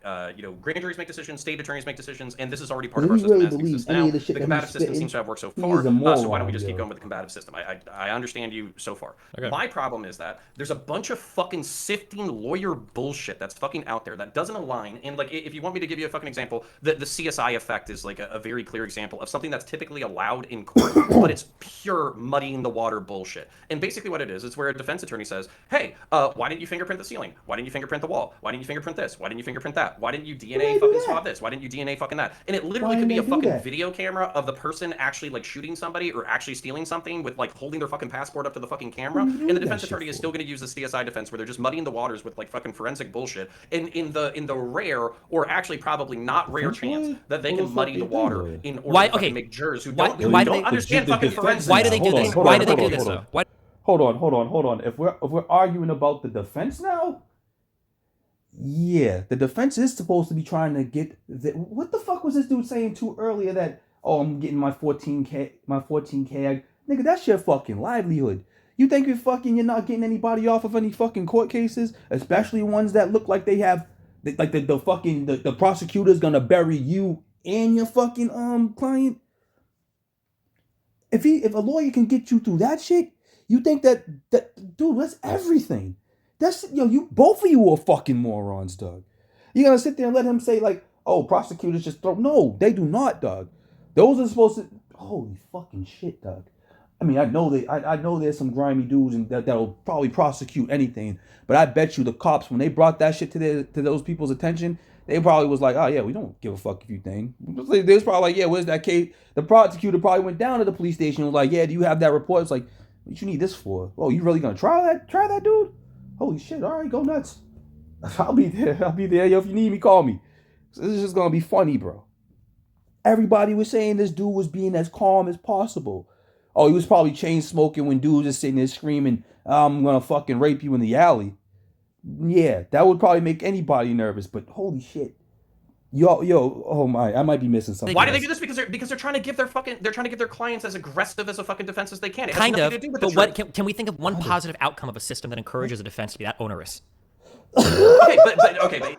grand juries make decisions, state attorneys make decisions, and this is already part Does of our he system really as it believe exists any now. of the shit The that combative he's system spitting? seems to have worked so He's far. a So why don't we moron, just keep yo. going with the combative system? I understand you so far. Okay. My problem is that there's a bunch of fucking sifting lawyer bullshit that's fucking out there that doesn't align. And like, if you want me to give you a fucking example, the CSI effect is like a very clear example of something that's typically allowed in court, but it's pure muddying the water bullshit. And basically what it is where a defense attorney says, hey, why didn't you fingerprint the ceiling? Why didn't you fingerprint the wall? Why didn't you fingerprint this? Why didn't you fingerprint that? Why didn't you DNA fucking swab this? Why didn't you DNA fucking that? And it literally Why could be a didn't they do fucking that? video camera of the person actually like shooting somebody or actually stealing something with like holding their fucking passport up to the fucking camera. What are you And the doing that defense shit attorney is for? still going to use the CSI defense where they're just muddying the waters with like fucking forensic bullshit. And in the rare or actually probably not rare Defense chance lawyer? that they What the can fuck muddy they the do water with it? in order Why- to fucking okay. make jurors who Why- don't, why who do don't they- understand the fucking defense- forensics. Why do they do Hold on, this? hold Why on, do they hold do on, this hold though? on. What? Hold on. If we're arguing about the defense now, yeah, the defense is supposed to be trying to get what the fuck was this dude saying too earlier that I'm getting my 14K nigga, that's your fucking livelihood. You think you're not getting anybody off of any fucking court cases, especially ones that look like they have like the prosecutor's gonna bury you and your fucking client. If a lawyer can get you through that shit, you think that dude, that's everything. That's you both of you are fucking morons, Doug. You're gonna sit there and let him say like, oh, prosecutors just throw. No, they do not, Doug. Those are supposed to. Holy fucking shit, Doug. I mean, I know there's some grimy dudes and that'll probably prosecute anything, but I bet you the cops, when they brought that shit to those people's attention, they probably was like, oh yeah, we don't give a fuck if you think. They was probably like, yeah, where's that case? The prosecutor probably went down to the police station and was like, yeah, do you have that report? It's like, what you need this for? Oh, you really gonna try that dude? Holy shit, all right, go nuts. I'll be there. Yo, if you need me, call me. So this is just gonna be funny, bro. Everybody was saying this dude was being as calm as possible. Oh, he was probably chain smoking when dudes are sitting there screaming, I'm gonna fucking rape you in the alley. Yeah, that would probably make anybody nervous, but holy shit. Yo, oh my, I might be missing something. Why do they do this? Because they're trying to give their clients as aggressive as a fucking defense as they can. It has Kind nothing of. to do with But the what truth. can we think of one positive outcome of a system that encourages a defense to be that onerous? Okay, but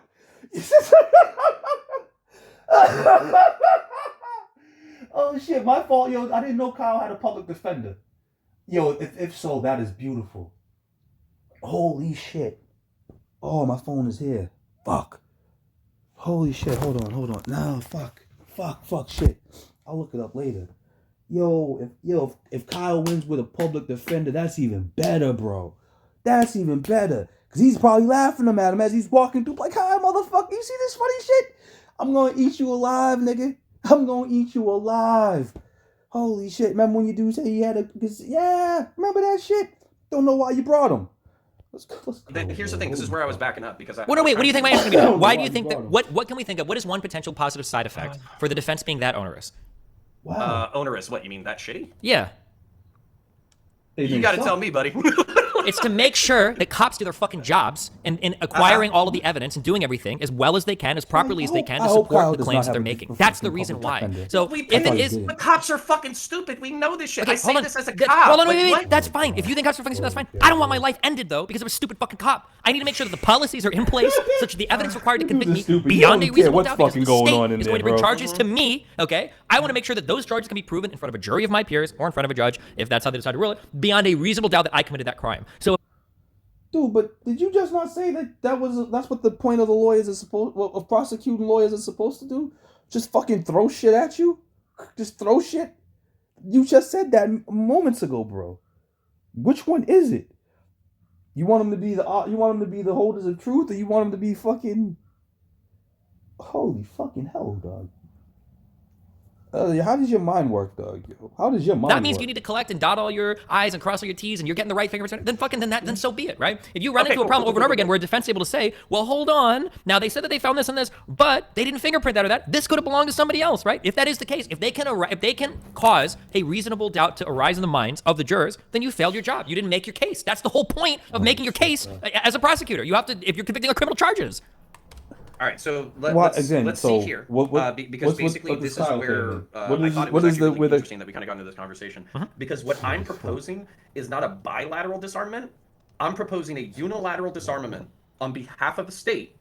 Oh shit, my fault, yo. I didn't know Kyle had a public defender. Yo, if so, that is beautiful. Holy shit. Oh, my phone is here. Fuck. Holy shit, hold on. No, fuck, shit. I'll look it up later. If Kyle wins with a public defender, that's even better, bro. That's even better. Because he's probably laughing at him as he's walking through, like, hi, motherfucker, you see this funny shit? I'm going to eat you alive, nigga. I'm going to eat you alive. Holy shit. Remember when you do say he had a... Yeah, remember that shit? Don't know why you brought him. Let's go, Here's the thing. This is where I was backing up because. What do you think my answer is going to be? Why do you think that? What can we think of? What is one potential positive side effect for the defense being that onerous? Wow. Onerous. What you mean? That shitty? Yeah. You got to tell me, buddy. It's to make sure that cops do their fucking jobs in acquiring all of the evidence and doing everything as well as they can, as properly as they can to support the claims that they're making. That's the reason why. So if it is... The cops are fucking stupid. We know this shit. Okay, I say this as a cop. Hold on, wait. That's fine. If you think cops are fucking stupid, that's fine. I don't want my life ended, though, because of a stupid fucking cop. I need to make sure that the policies are in place such that the evidence required to convict me beyond a reasonable doubt, because the state is going to bring charges to me, okay? I want to make sure that those charges can be proven in front of a jury of my peers or in front of a judge, if that's how they decide to rule it, beyond a reasonable doubt that I committed that crime. So... Dude, but did you just not say that's what the point of the lawyers is of prosecuting lawyers is supposed to do? Just fucking throw shit at you? Just throw shit? You just said that moments ago, bro. Which one is it? You want them to be the holders of truth, or you want them to be fucking... Holy fucking hell, dog. How does your mind work, dog? How does your mind work? That means you need to collect and dot all your I's and cross all your T's, and you're getting the right fingerprints. Then so be it, right? If you run into a problem over and over again where a defense is able to say, well, hold on, now they said that they found this and this, but they didn't fingerprint that or that. This could have belonged to somebody else, right? If that is the case, if they can cause a reasonable doubt to arise in the minds of the jurors, then you failed your job. You didn't make your case. That's the whole point of making your case as a prosecutor. You have to, if you're convicting on criminal charges. All right, so let's see here. Because basically this is where I thought it was actually really interesting that we kind of got into this conversation. Because what I'm proposing is not a bilateral disarmament. I'm proposing a unilateral disarmament on behalf of the state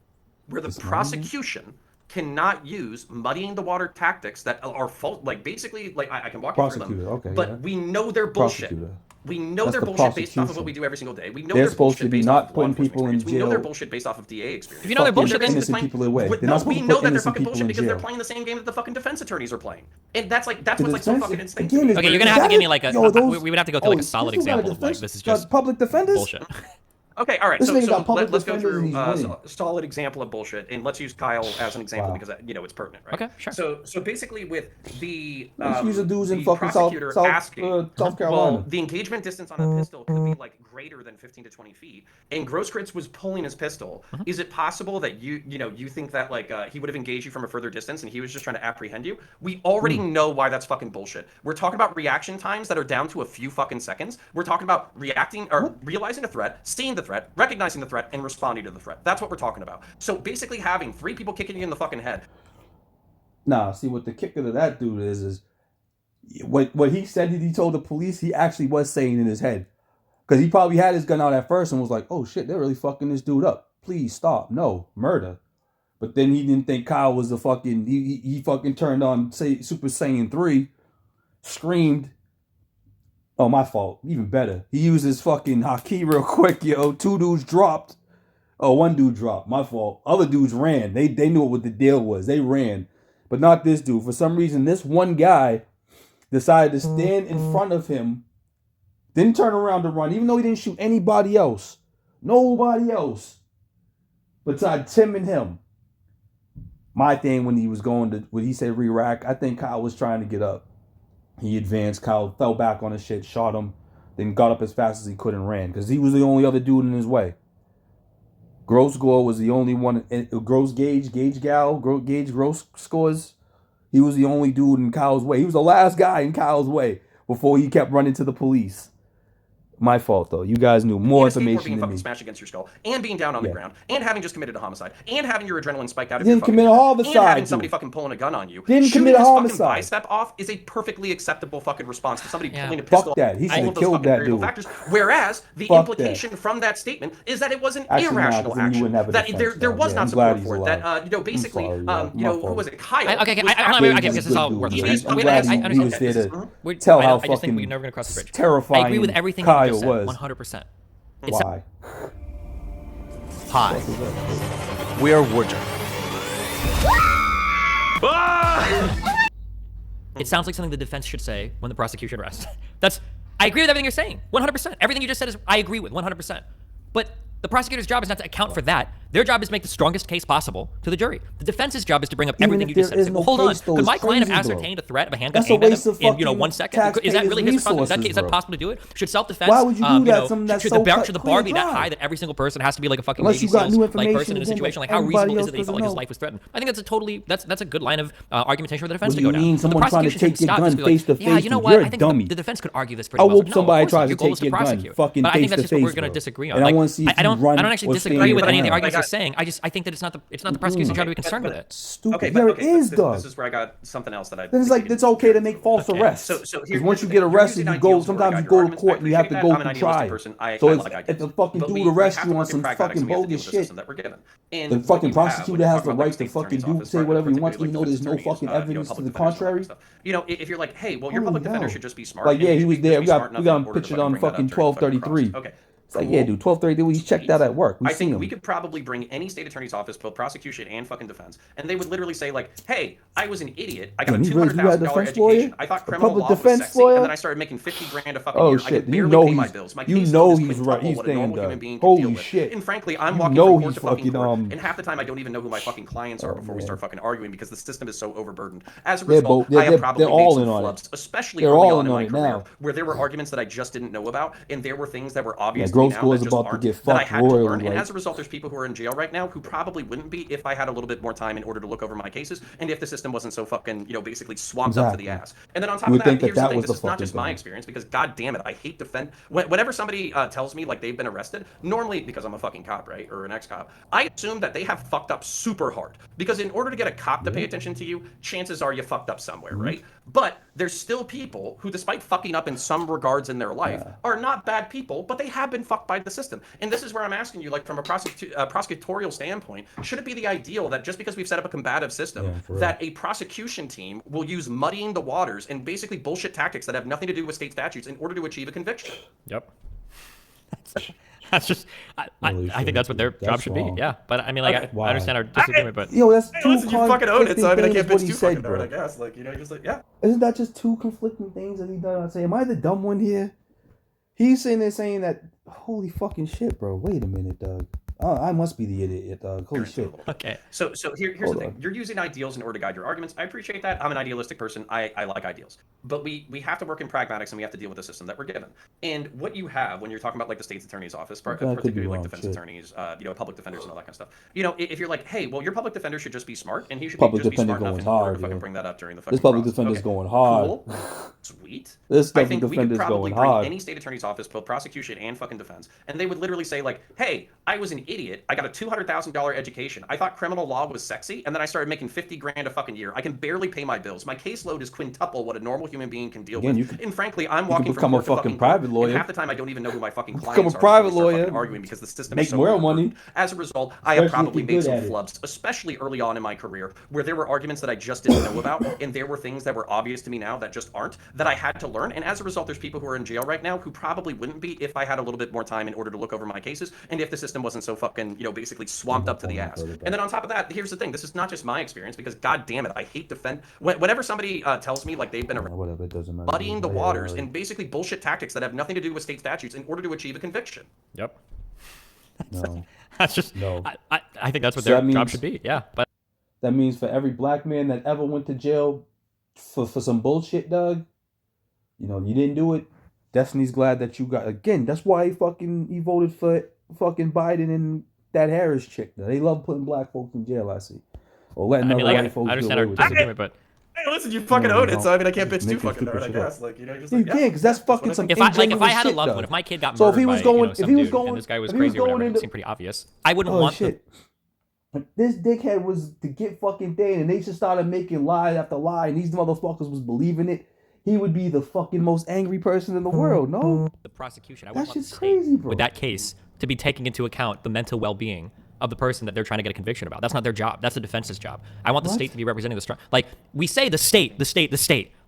where the prosecution cannot use muddying the water tactics that are false. Like basically, like I can walk you through them, but we know they're bullshit. We know they're bullshit based off of what we do every single day. We know they're supposed to be not putting people in jail. We know they're bullshit based off of DA experience. If you know they're bullshit, then innocent people away. We know that they're fucking bullshit because they're playing the same game that the fucking defense attorneys are playing, and that's what's like so fucking insane. Okay, you're gonna have to give me like we would have to go through like a solid example of like this is just public defenders bullshit. Okay, all right. So let's go through a solid example of bullshit, and let's use Kyle as an example because it's pertinent, right? Okay, sure. So basically, with the use the dudes in fucking prosecutor asking, South Carolina. well, the engagement distance on a pistol could be like greater than 15 to 20 feet, and Grosskreutz was pulling his pistol. Is it possible that you think that like he would have engaged you from a further distance and he was just trying to apprehend you? We already know why that's fucking bullshit. We're talking about reaction times that are down to a few fucking seconds. We're talking about reacting or realizing a threat, seeing the threat, recognizing the threat, and responding to the threat. That's what we're talking about. So basically having 3 people kicking you in the fucking head. Nah, see what the kicker to that dude is what he said that he told the police, he actually was saying in his head. Because he probably had his gun out at first and was like, oh shit, they're really fucking this dude up. Please stop. No, murder. But then he didn't think Kyle was the fucking, he fucking turned on Super Saiyan 3, screamed. Oh, my fault. Even better. He used his fucking haki real quick, yo. 2 dudes dropped. Oh, 1 dude dropped. My fault. Other dudes ran. They knew what the deal was. They ran. But not this dude. For some reason, this one guy decided to stand in front of him. Didn't turn around to run. Even though he didn't shoot anybody else. Nobody else. Besides him and him. My thing when he said re-rack, I think Kyle was trying to get up. He advanced. Kyle fell back on his shit, shot him, then got up as fast as he could and ran because he was the only other dude in his way. Gross-Gore was the only one. Gage scores. He was the only dude in Kyle's way. He was the last guy in Kyle's way before he kept running to the police. My fault, though. You guys knew more information being than fucking me. smashed against your skull, and being down on the ground, and having just committed a homicide, and having your adrenaline spiked out of your fucking head, and having somebody fucking pulling a gun on you. Didn't commit a homicide. Fucking bicep off is a perfectly acceptable fucking response to somebody pulling a Fuck pistol. that. He should have killed that dude. Factors. Whereas the implication from that statement is that it was an irrational action. That there was not support for it. That basically, who was it? Kyle. Okay, this is all worthless. I'm glad he was there to tell how fucking terrifying I agree with everything Kyle you just said, was. 100%. Why? Hi, we are Woodger. It sounds like something the defense should say when the prosecution arrests. I agree with everything you're saying, 100%. Everything you just said I agree with, 100%. But The prosecutor's job is not to account for that. Their job is to make the strongest case possible to the jury. The defense's job is to bring up everything you just said. Well, hold on. Could my client have ascertained a threat of a handgun aimed at him in 1 second? Is that really his responsibility? Is that possible to do it? Should self-defense? Why would you do that? Should the bar be that high that every single person has to be like a fucking Navy SEALs like person in a situation? Like how reasonable is it that he felt like his life was threatened? I think that's a totally that's a good line of argumentation for the defense to go down. Someone trying to take your gun face to face? Yeah, you know what? I think the defense could argue this pretty well. I hope somebody tries to take your gun fucking but I think face that's to just what we're face. going to disagree on. And I want to see if I don't you run actually or disagree stand with any of the down. arguments you're saying. I think that it's not the prosecution's job to be concerned with it. Stupid. Okay, Yeah, it is, this, dog. this is where I got something else that I. Then it's like it's okay to make false arrests. So Because once you get arrested, you go. Sometimes you go to court and you have to go through trial. So if the fucking dude arrests you on some fucking bogus shit, the fucking prosecutor has the right to fucking do say whatever he wants, even though there's no fucking evidence to the contrary. You know, if you're like, hey, well, your public defender should just be smart. Like, yeah, he was there. We got him pictured on fucking 1233. Okay. It's like, yeah, dude, 1233. He's checked out at work. I think we could probably bring any state attorney's office, both prosecution and fucking defense, and they would literally say like, "Hey, I was an idiot. I got a $200,000 education. I thought criminal law was sexy, and then I started making 50 grand a fucking year. I could barely pay my bills. My caseload is quintuple what a normal human being can deal with. And frankly, I'm walking from court to fucking court, and half the time I don't even know who my fucking clients are before we start fucking arguing because the system is so overburdened. As a result, I have probably made some flubs, especially early on in my career, where there were arguments that I just didn't know about, and there were things that were obvious to me now that just aren't. That I had to learn, and as a result, there's people who are in jail right now who probably wouldn't be if I had a little bit more time in order to look over my cases, and if the system wasn't so fucking, basically swamped up to the ass. And then on top of that, here's the thing: this is not just my experience, because god damn it, I hate defend. Whenever somebody tells me like they've been arrested, normally because I'm a fucking cop, right, or an ex-cop, I assume that they have fucked up super hard. Because in order to get a cop to pay attention to you, chances are you fucked up somewhere, right? But there's still people who, despite fucking up in some regards in their life, are not bad people, but they have been fucked by the system. And this is where I'm asking you, like, from a prosecutorial standpoint, should it be the ideal that just because we've set up a combative system, that a prosecution team will use muddying the waters and basically bullshit tactics that have nothing to do with state statutes in order to achieve a conviction? Yep. That's just, I think that's what their job should be. Yeah, but I mean, like, I understand our disagreement, but that's hey, listen, you fucking own it, so I mean, I can't bitch too fucking hard, I guess. Like, just like, yeah. Isn't that just two conflicting things that he done? I say, am I the dumb one here? He's sitting there saying that, holy fucking shit, bro. Wait a minute, Doug. I must be the idiot, Doug. Holy shit. Okay. So here's the thing. You're using ideals in order to guide your arguments. I appreciate that. I'm an idealistic person. I like ideals. But we have to work in pragmatics, and we have to deal with the system that we're given. And what you have when you're talking about like the state's attorney's office, particularly like defense attorneys, public defenders and all that kind of stuff. If you're like, hey, well, your public defender should just be smart, and he should just be smart enough in order to fucking bring that up during the fucking This public defender's going hard. Cool. Sweet. This I public think we could defender's probably going hard. bring any state attorney's office, both prosecution and fucking defense, and they would literally say like, hey, I was an idiot. I got a $200,000 education. I thought criminal law was sexy, and then I started making 50 grand a fucking year. I can barely pay my bills. My caseload is quintuple what a normal human being can deal with. And frankly, I'm walking from court to fucking private lawyer. And half the time, I don't even know who my fucking clients become a private lawyer. Arguing because the system make is so more money. As a result, I have probably made some flubs, especially early on in my career, where there were arguments that I just didn't know about, and there were things that were obvious to me now that just aren't, that I had to learn. And as a result, there's people who are in jail right now who probably wouldn't be if I had a little bit more time in order to look over my cases, and if the system wasn't so fucking, basically swamped up to the ass. And then on top of that, here's the thing. This is not just my experience, because god damn it, I hate defend. Whenever somebody tells me like they've been muddying the waters and basically bullshit tactics that have nothing to do with state statutes in order to achieve a conviction. Yep. No. That's just, no. I think that's what their job should be. Yeah. But that means for every black man that ever went to jail for some bullshit, Doug, you didn't do it. Destiny's glad that you got, again, that's why he voted for fucking Biden and that Harris chick. They love putting black folks in jail, I see. Or letting other white folks get away with it. But hey, listen, you fucking own it, so I mean, I can't bitch too fucking hard, I guess. Like, just you can't, because that's fucking some if I had a loved one, if my kid got murdered by some dude, and this guy was crazy or whatever, it seemed pretty obvious, I wouldn't want shit. This dickhead was to get fucking thing, and they just started making lie after lie, and these motherfuckers was believing it. He would be the fucking most angry person in the world, no? The prosecution, I wouldn't want the state crazy, bro. With that case to be taking into account the mental well-being of the person that they're trying to get a conviction about. That's not their job. That's the defense's job. I want the state to be representing the strong. Like, we say the state.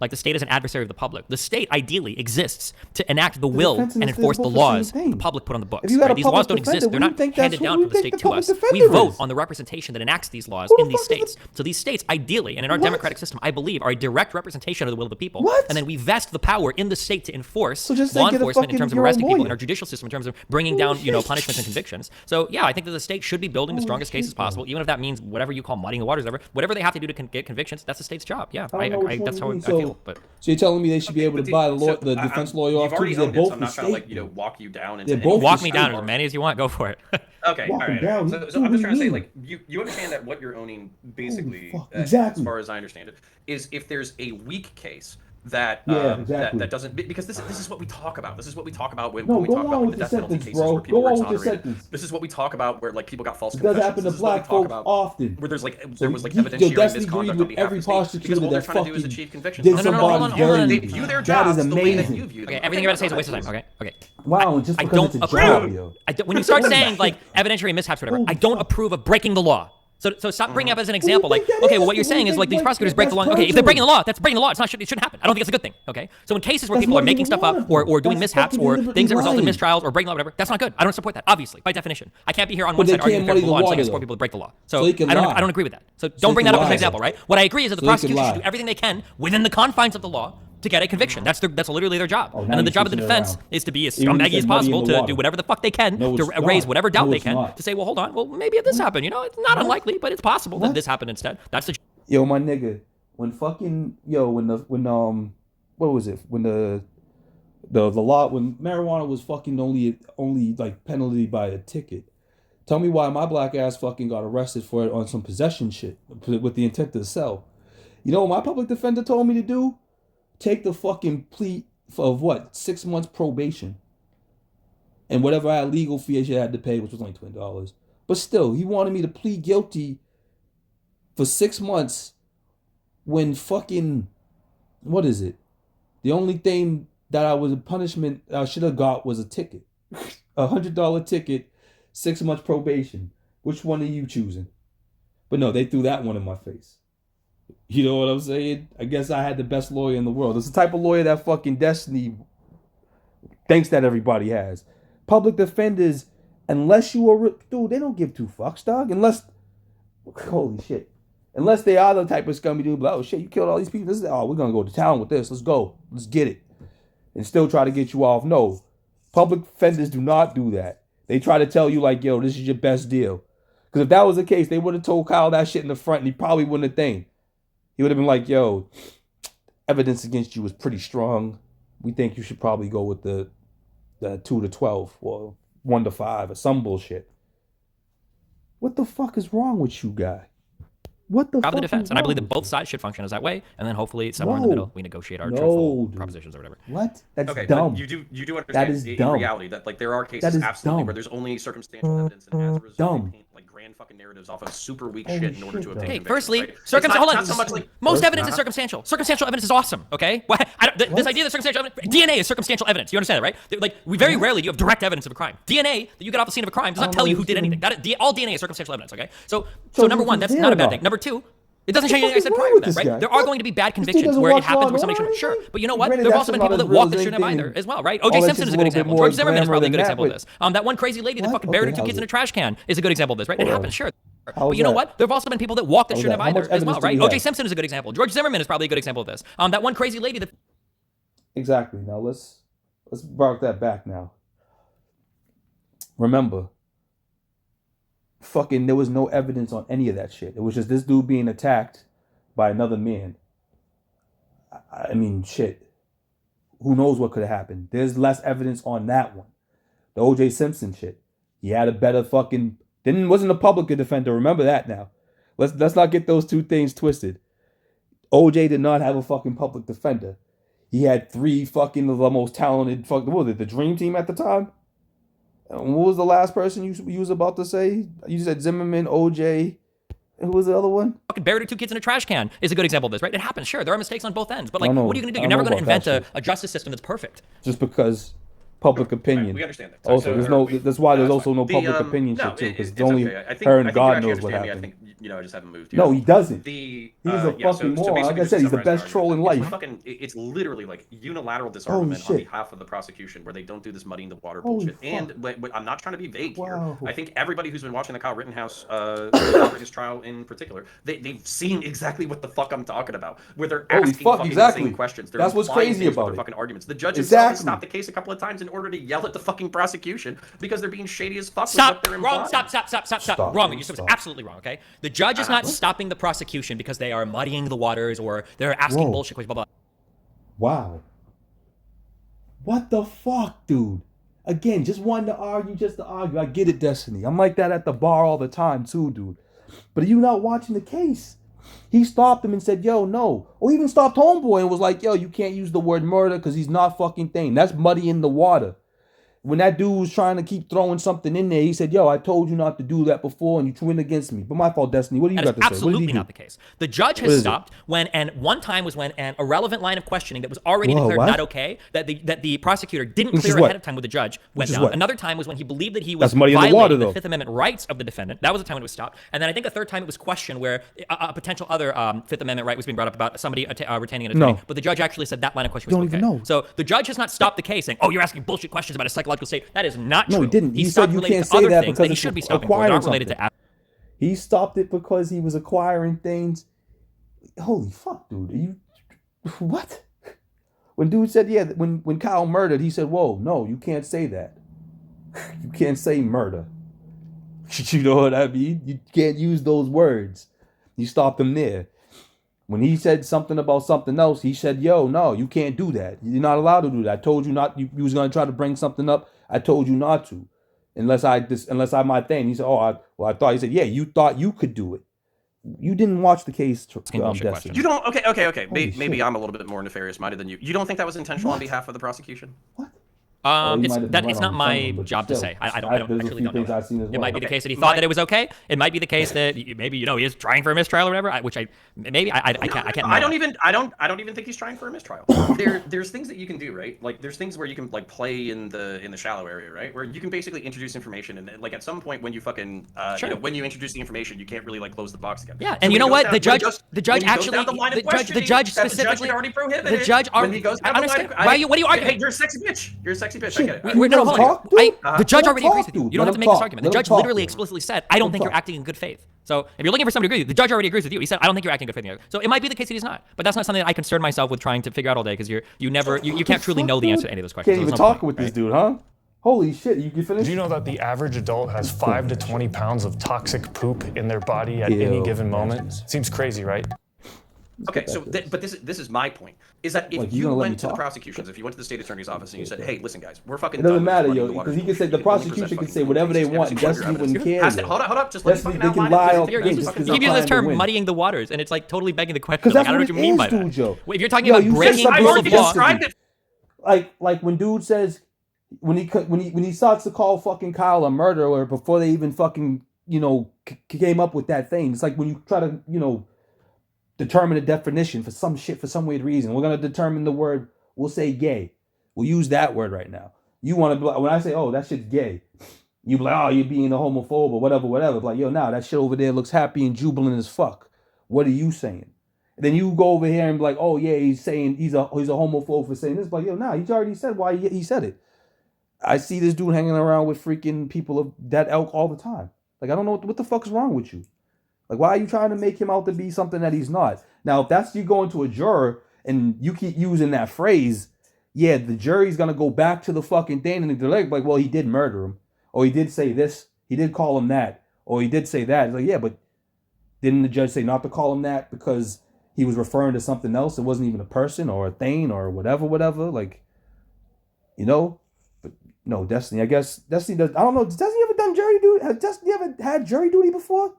Like the state is an adversary of the public. The state ideally exists to enact the will defense and and the enforce the both the same laws thing. the public put on the books. If you got Right? a These laws public don't defender, exist. They're what do you not think that's handed who down you from the think state the to public us. We defender vote is? on the representation that enacts these laws Who the in these fuck is the- states. So these states ideally, and in our What? democratic system, I believe, are a direct representation of the will of the people. What? And then we vest the power in the state to enforce So just law say get a enforcement in fucking terms of your own arresting people lawyer. in our judicial system, in terms of bringing down, punishments and convictions. So yeah, I think that the state should be building the strongest cases possible, even if that means whatever you call muddying the waters, whatever they have to do to get convictions. That's the state's job. Yeah, I don't know which that's how one I you mean. feel. But So you're telling me they should be able But to buy the so the I'm- defense lawyer you've off too? already Because they're owned it, so both I'm the not trying to state. walk you down. They're Into both any walk the me state. down as many as you want. Go for it. Okay, all Walk 'em right. down. So What I'm do just you trying to say, mean? like, you understand that what you're owning, basically, fuck. as Exactly. far as I understand it, is if there's a weak case that Yeah, exactly. that doesn't, because this is what we talk about. This is what we talk about when No, we go talk on about with the your death penalty sentence, cases bro. where people Go were on with your exonerated. sentence. This is what we talk about where like people got false It does confessions. happen to This is what we black talk folks about often. where there's like So there was like you'll evidentiary definitely misconduct agree on with behalf every of the state because prosecutor all they're that trying to do is fucking achieve convictions. did No, no, no, somebody hold on, hold on. They dirty. view their That is jobs the way that amazing. you view them. Okay, everything you gotta say is a waste of time. Okay. Wow, just I because don't it's a approve. job, yo. When you start saying like evidentiary mishaps, or whatever, I don't approve of breaking the law. So stop bringing up as an example, like, think that okay, is? well, what you're What do saying you is like think, these prosecutors break the law. that's Okay, if they're breaking the perjury. law, that's breaking the law. It's not. It shouldn't happen. I don't think it's a good thing. Okay, so in cases where That's people are not making even stuff up law. or doing That's mishaps fucking or deliberately things that result in lying. mistrials or breaking the law, whatever, that's not good. I don't support that. Obviously, by definition, I can't be here on But one they side arguing can't in favor of the muddy law the and saying I water, support though. people to break the law. So So they can I lie. don't agree with that. So they don't bring can that up as an lie. example, right? What I agree is that the So they can prosecution should lie. do everything they can within the confines of the law to get a conviction. That's literally their job. Oh, And now then the you're job of the switching it defense around. is to be as Even when you scumbaggy as said muddy in possible the to water. do whatever the fuck they can No, to it's raise not. whatever doubt No, they it's can not. to say, well, hold on, well, maybe this happened. It's not unlikely, but it's possible that this happened instead. That's the Yo, my nigga, when what was it? When the law, when marijuana was fucking only like penalty by a ticket. Tell me why my black ass fucking got arrested for it on some possession shit with the intent to sell. You know what my public defender told me to do? Take the fucking plea of what? 6 months probation. And whatever I legal fee I had to pay, which was only $20. But still, he wanted me to plead guilty for 6 months when fucking, what is it? The only thing that I was a punishment I should have got was a ticket. $100 ticket, 6 months probation. Which one are you choosing? But no, they threw that one in my face. You know what I'm saying? I guess I had the best lawyer in the world. It's the type of lawyer that fucking Destiny thinks that everybody has. Public defenders, unless you are, dude, they don't give two fucks, dog. Holy shit. Unless they are the type of scummy dude, like, oh shit, you killed all these people. We're gonna go to town with this. Let's go. Let's get it. And still try to get you off. No. Public defenders do not do that. They try to tell you, like, yo, this is your best deal. Because if that was the case, they would have told Kyle that shit in the front and he probably wouldn't have think. He would have been like, yo, evidence against you is pretty strong. We think you should probably go with the 2 to 12 or 1 to 5 or some bullshit. What the fuck is wrong with you, guy? What the job fuck of the defense. is And I believe wrong that both with sides should function as that way. And then hopefully somewhere in the No. middle, we negotiate our No, truthful dude. propositions or whatever. you? What? That's Okay, dumb. but you do understand That is in dumb. reality that like there are That cases is absolutely dumb. where there's only circumstantial evidence and as a result Dumb. they paint like grand fucking narratives off of super weak Holy shit in order shit, to dog. obtain Okay, convictions, firstly, right? It's circumstantial. not Hold on. so much like Most First, evidence is circumstantial. Circumstantial evidence is awesome. Okay, this idea that circumstantial evidence, DNA is circumstantial evidence. You understand that, right? Like we very rarely do you have direct evidence of a crime. DNA that you get off the scene of a crime does not tell you who did anything. All DNA is circumstantial evidence. Okay, so number one, that's not a bad thing. Number two. It doesn't change anything I said What the fuck prior is to wrong that, with right? this guy? There are going to be bad This dude convictions doesn't where it watch happens Law where and somebody Order shouldn't. or Sure, anything? but you know what? Granted, There have that's also been not people as that real walk as this shit in anything. either as well, right? All O.J. that's Simpson just is a a good little bit example. more George Zimmerman is glamour probably a than good that, example of but- this. That one crazy lady that What? fucking Okay, buried 2 how's kids in it? a trash can is a good example of this, right? It Hold happens, on. sure. How But is you know that? what? There have also been people that walk that How is shouldn't have that? How either much as well, evidence do right? we O.J. have? Simpson is a good example. George Zimmerman is probably a good example of this. That one crazy lady that Exactly. Now let's bark that back now. Remember, fucking there was no evidence on any of that shit. It was just this dude being attacked by another man. I mean, shit. Who knows what could have happened? There's less evidence on that one. The O.J. Simpson shit. He had a better fucking wasn't a public defender. Remember that now. Let's not get those two things twisted. O.J. did not have a fucking public defender. He had 3 fucking of the most talented what was it, the Dream Team at the time? And what was the last person you was about to say? You said Zimmerman, OJ. Who was the other one? fucking buried 2 kids in a trash can is a good example of this, right? It happens, sure. There are mistakes on both ends. But like, I know. what are you going to do? I You're know never going to about that invent a justice system that's perfect. Just because public opinion. We understand that. Also, there's no. That's why there's also no The, public opinion no, shit too, because it's only okay. I think, her and I think God you actually knows what understand happened. me. I think I just haven't moved. No, he doesn't. He's a fucking moron. Like I said, he's the best troll in life. It's literally like unilateral disarmament on behalf of the prosecution, where they don't do this muddying the water bullshit. And I'm not trying to be vague here. I think everybody who's been watching the Kyle Rittenhouse, his trial in particular, they've seen exactly what the fuck I'm talking about, where they're asking fucking insane questions. That's what's crazy about it. Fucking arguments. The judge himself stopped the case a couple of times in order to yell at the fucking prosecution because they're being shady as fuck. Stop! Wrong! Stop! Wrong! You're absolutely wrong. Okay, the judge is not stopping the prosecution because they are muddying the waters or they're asking bullshit questions. Blah blah. Wow. What the fuck, dude? Again, just wanting to argue, just to argue. I get it, Destiny. I'm like that at the bar all the time too, dude. But are you not watching the case? He stopped him and said, yo, no. Or even stopped Homeboy and was like, yo, you can't use the word murder because he's not fucking thing. That's muddying the water. When that dude was trying to keep throwing something in there, he said, yo, I told you not to do that before and you went against me. But my fault, Destiny. What do you got to say? Absolutely not the case. The judge has stopped when, and one time was when an irrelevant line of questioning that was already declared not okay, that the prosecutor didn't clear ahead of time with the judge went down. Another time was when he believed that he was violating the Fifth Amendment rights of the defendant. That was the time when it was stopped. And then I think a third time it was questioned where a potential other Fifth Amendment right was being brought up about somebody retaining an attorney. But the judge actually said that line of questioning was okay. So the judge has not stopped the case saying, oh, you're asking bullshit questions about a psychological state. That is not true. No, he didn't. He said you can't say that because he should be stopping for, not related to. He stopped it because he was acquiring things. Holy fuck, dude! Are you what? When dude said, yeah, when Kyle murdered, he said, whoa, no, you can't say that. You can't say murder. You know what I mean? You can't use those words. You stopped him there. When he said something about something else, he said, yo, no, you can't do that. You're not allowed to do that. I told you not. You was going to try to bring something up. I told you not to. Unless I my thing. He said, I thought. He said, yeah, you thought you could do it. You didn't watch the case. You don't. Okay. Maybe I'm a little bit more nefarious minded than you. You don't think that was intentional on behalf of the prosecution? What? It's not my job to say. I actually don't know. It might be the case that he thought that it was okay. It might be the case that maybe he is trying for a mistrial or whatever. I can't. I don't even think he's trying for a mistrial. There's things that you can do, right? Like there's things where you can like play in the shallow area, right? Where you can basically introduce information, and like at some point when you fucking when you introduce the information, you can't really like close the box again. Yeah, and you know what? The judge specifically, the judge already. I understand. What are you arguing? Hey, you're a sexy bitch. You're a sexy bitch. I get it. The judge already agrees with you. You don't have to make this argument. The judge literally explicitly said, I don't think you're acting in good faith. So if you're looking for somebody to agree with you, the judge already agrees with you. He said, I don't think you're acting in good faith. So it might be the case that he's not. But that's not something that I concern myself with trying to figure out all day because you can't truly know the answer to any of those questions. Can't even talk with this dude, huh? Holy shit, you can finish? Do you know that the average adult has 5 to 20 pounds of toxic poop in their body at any given moment? Seems crazy, right? Okay, so but this is my point. Is that if you went to the prosecutions, if you went to the state attorney's office and you said, "Hey, listen, guys, we're fucking," it doesn't matter, yo, because he can say the prosecution can say whatever they want, and Destiny wouldn't care. Hold up, just let me fucking outline it. You're using this term "muddying the waters,ers," and it's like totally begging the question. Like, I don't know what you mean by that. If you're talking about breaking rules of law, like when dude says when he starts to call fucking Kyle a murderer before they even fucking came up with that thing. It's like when you try to determine a definition for some shit for some weird reason. We're gonna determine the word. We'll say gay. We'll use that word right now. You want to be like, when I say, oh, that shit's gay, you be like, oh, you're being a homophobe or whatever. It's like, yo, nah, that shit over there looks happy and jubilant as fuck. What are you saying? And then you go over here and be like, oh yeah, he's saying he's a homophobe for saying this. But yo, nah, he's already said why he said it. I see this dude hanging around with freaking people of that elk all the time. Like, I don't know what the fuck is wrong with you. Like, why are you trying to make him out to be something that he's not? Now, if that's you going to a juror and you keep using that phrase, yeah, the jury's going to go back to the fucking thing and they're like, well, he did murder him. Or he did say this. He did call him that. Or he did say that. It's like, yeah, but didn't the judge say not to call him that because he was referring to something else? It wasn't even a person or a thing or whatever. Like, But no, Destiny, I guess. Destiny does. I don't know. Has Destiny ever done jury duty? Has Destiny ever had jury duty before?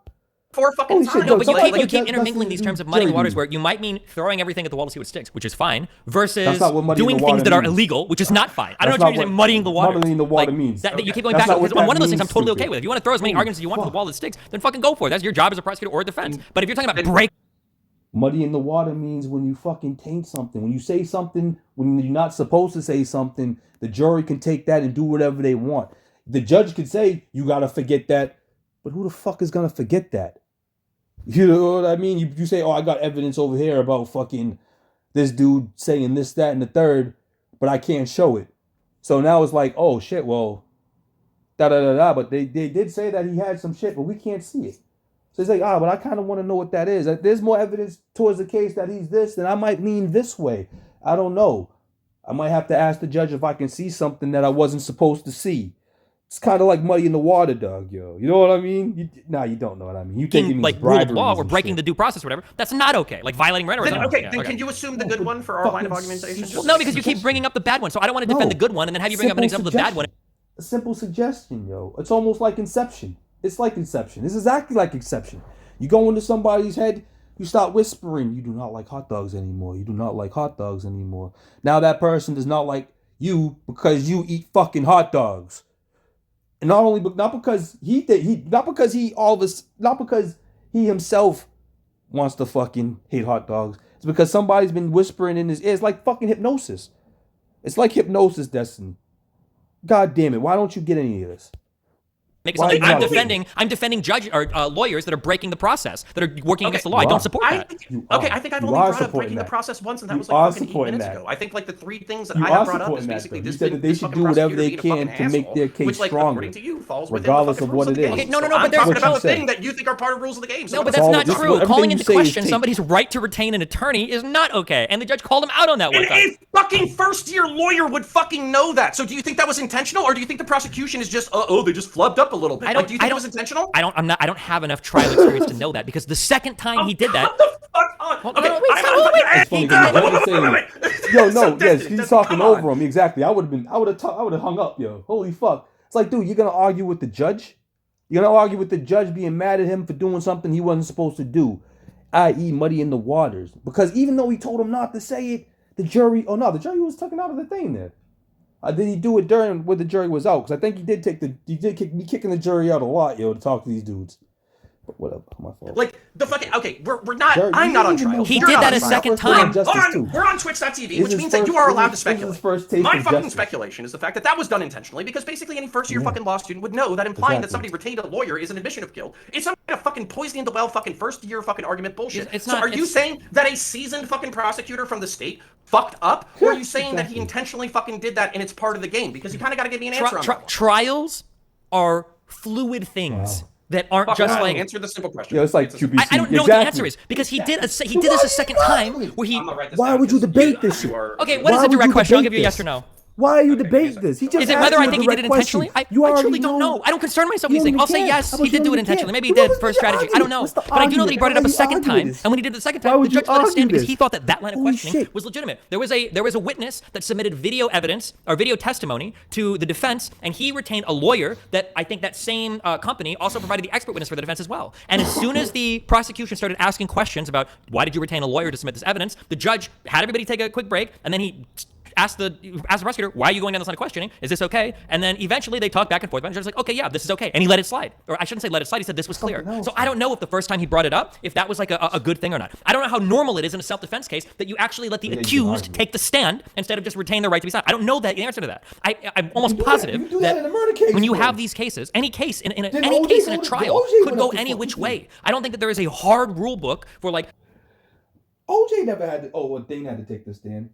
4 fucking times. No, but you keep intermingling these terms of muddying waters where you might mean throwing everything at the wall to see what sticks, which is fine, versus doing things that are illegal, which is not fine. I don't know what you're saying muddying the water. Muddying the water means. You keep going back. Because one of those things I'm totally okay with. If you want to throw as many arguments as you want to the wall that sticks, then fucking go for it. That's your job as a prosecutor or a defense. But if you're talking about break... Muddy in the water means when you fucking taint something. When you say something, when you're not supposed to say something, the jury can take that and do whatever they want. The judge could say, you gotta forget that. But who the fuck is gonna forget that? You know what I mean? You say, oh, I got evidence over here about fucking this dude saying this, that, and the third, but I can't show it. So now it's like, oh shit, well, da-da-da-da. But they did say that he had some shit, but we can't see it. So it's like, but I kind of want to know what that is. Like, there's more evidence towards the case that he's this, then I might lean this way. I don't know. I might have to ask the judge if I can see something that I wasn't supposed to see. It's kind of like Muddy in the water, dog, yo. You know what I mean? You don't know what I mean. You taking like rule of law or breaking the due process or whatever. That's not okay. Like violating Miranda rights. Then can you assume the good one for our line of argumentation? Well, no, because you keep bringing up the bad one. So I don't want to defend the good one and then have you bring up an example of the bad one. A simple suggestion, yo. It's almost like Inception. It's like Inception. It's exactly like Inception. You go into somebody's head, you start whispering, you do not like hot dogs anymore. You do not like hot dogs anymore. Now that person does not like you because you eat fucking hot dogs. And not because he himself wants to fucking hate hot dogs. It's because somebody's been whispering in his ear. It's like fucking hypnosis. It's like hypnosis, Destiny. God damn it! Why don't you get any of this? I'm defending judge or lawyers that are breaking the process, that are working against the law. I don't support that. I think I've only brought up breaking the process once, and that was like fucking 8 minutes ago. I think like the 3 things that I have brought up is basically this. That they should do whatever they can to make their case stronger, according to you, falls regardless of what it is. Okay, no, but I'm talking about the thing that you think are part of rules of the game. No, but that's not true. Calling into question somebody's right to retain an attorney is not okay, and the judge called him out on that one time. A fucking first-year lawyer would fucking know that. So do you think that was intentional, or do you think the prosecution is just they just flubbed up a little bit? Do you think it was intentional? I don't have enough trial experience to know that, because the second time he did that. He's talking over him. Exactly. I would have hung up, yo. Holy fuck. It's like, dude, you're gonna argue with the judge? You're gonna argue with the judge being mad at him for doing something he wasn't supposed to do, i.e. muddy in the waters. Because even though he told him not to say it, the jury was taken out of the thing there. Did he do it during when the jury was out? Because I think he did be kicking the jury out a lot, yo, to talk to these dudes. But whatever, my fault. Like the fucking we're not. I'm not on trial. He did that a second time. We're on Twitch.tv, which means that you are allowed to speculate. My fucking speculation is the fact that that was done intentionally, because basically any first-year fucking law student would know that implying that somebody retained a lawyer is an admission of guilt. It's some kind of fucking poisoning the well fucking first-year fucking argument bullshit. So are you saying that a seasoned fucking prosecutor from the state fucked up, or are you saying that he intentionally fucking did that and it's part of the game? Because you kind of got to give me an answer on that. Trials are fluid things. That aren't just like answer the simple question. Yeah, it's like QBC. I don't know what the answer is, because he did this a second time where he. Why would you debate this shit? Okay, what is the direct question? I'll give you a yes or no. Why are you debating this? He just is it whether I think he did it intentionally? I truly don't know. I don't concern myself with these things. I'll say yes, he did do it intentionally. Maybe he did for a strategy. I don't know. But I do know that he brought it up a second time. And when he did it the second time, the judge let it stand because he thought that line of questioning was legitimate. There was a witness that submitted video evidence or video testimony to the defense, and he retained a lawyer that I think that same company also provided the expert witness for the defense as well. And as soon as the prosecution started asking questions about why did you retain a lawyer to submit this evidence, the judge had everybody take a quick break, and then he asked the prosecutor, why are you going down this line of questioning? Is this okay? And then eventually they talked back and forth. And the judge was like, okay, yeah, this is okay. And he let it slide. Or I shouldn't say let it slide. He said this was clear. So I don't know if the first time he brought it up, if that was like a good thing or not. I don't know how normal it is in a self-defense case that you actually let the accused take the stand instead of just retain their right to be silent. I don't know the answer to that. I'm almost positive that when you have these cases, any case in a trial could go any which way. I don't think that there is a hard rule book for like. OJ never had to. Dane had to take the stand.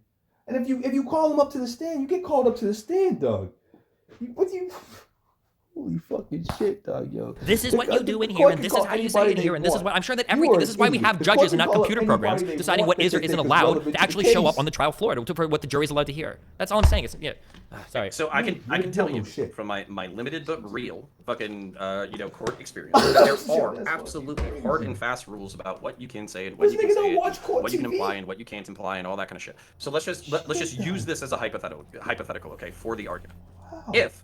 And if you call him up to the stand, you get called up to the stand, dog. Holy fucking shit, dog, yo. This is what you do in here, and this is how you say it in here, and this is what I'm sure that everything. This is why we have judges and not computer programs deciding what is or isn't allowed to actually show up on the trial floor for what the jury's allowed to hear. That's all I'm saying. Sorry. So I can tell you from my limited but real fucking court experience that there are absolutely hard and fast rules about what you can say and what you can say, what you can imply and what you can't imply, and all that kind of shit. So let's just use this as a hypothetical, okay, for the argument. If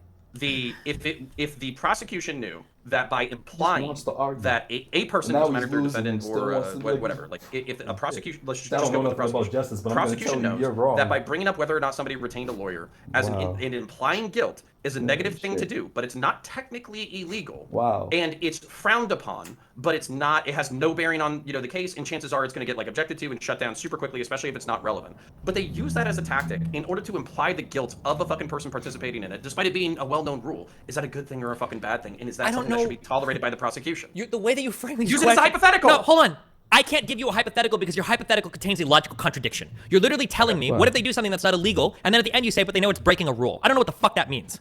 the prosecution knew that by implying wants to argue. that a person, Now doesn't matter he's if they're a losing and defendant still or wants to, like, whatever, like if a prosecution, let's just I don't go know with the nothing about prosecution. justice, but I'm gonna Prosecution tell you knows you're wrong. that by bringing up whether or not somebody retained a lawyer as Wow. in implying guilt is a negative thing to shit. do, but it's not technically illegal. Wow. And it's frowned upon, but it's not. It has no bearing on the case, and chances are it's going to get like objected to and shut down super quickly, especially if it's not relevant. But they use that as a tactic in order to imply the guilt of a fucking person participating in it, despite it being a well-known rule. Is that a good thing or a fucking bad thing? And is that something that should be tolerated by the prosecution? The way that you frame these Use it as a questions- hypothetical. No, hold on. I can't give you a hypothetical because your hypothetical contains a logical contradiction. You're literally telling me, what if they do something that's not illegal, and then at the end you say, but they know it's breaking a rule. I don't know what the fuck that means.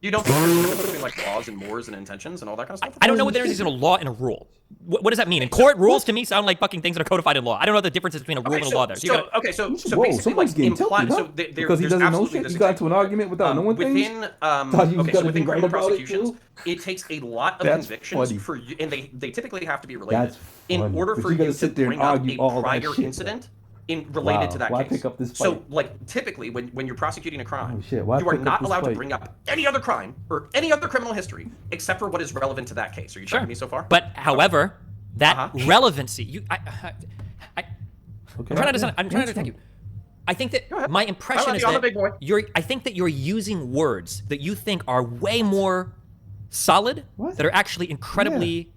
You don't think there's a difference between like laws and mores and intentions and all that kind of stuff? I don't know what the difference is in a law and a rule. What does that mean? In court, rules to me sound like fucking things that are codified in law. I don't know what the difference is between a rule and a law there. So you gotta- So Whoa, basically, somebody's like, getting imply, tilted, huh? so Because he there's doesn't know absolutely shit. this You got example. into an argument without knowing things. Within Thought you was okay, so gonna within be right criminal about it, prosecutions, too? it takes a lot of That's convictions funny. for you, and they typically have to be related. That's In funny. order But for you gotta you to sit there and bring up argue a all that prior shit, incident related to that Why case. pick up this So, fight? like, typically, when you're prosecuting a crime, Oh, shit. Why you are pick up not this allowed to fight? bring up any other crime or any other criminal history except for what is relevant to that case. Are you tracking me so far? But however, that relevancy, I'm trying to understand. I'm trying to understand you. I think that my impression is I'm a that big boy. I think that you're using words that you think are way more solid, that are actually incredibly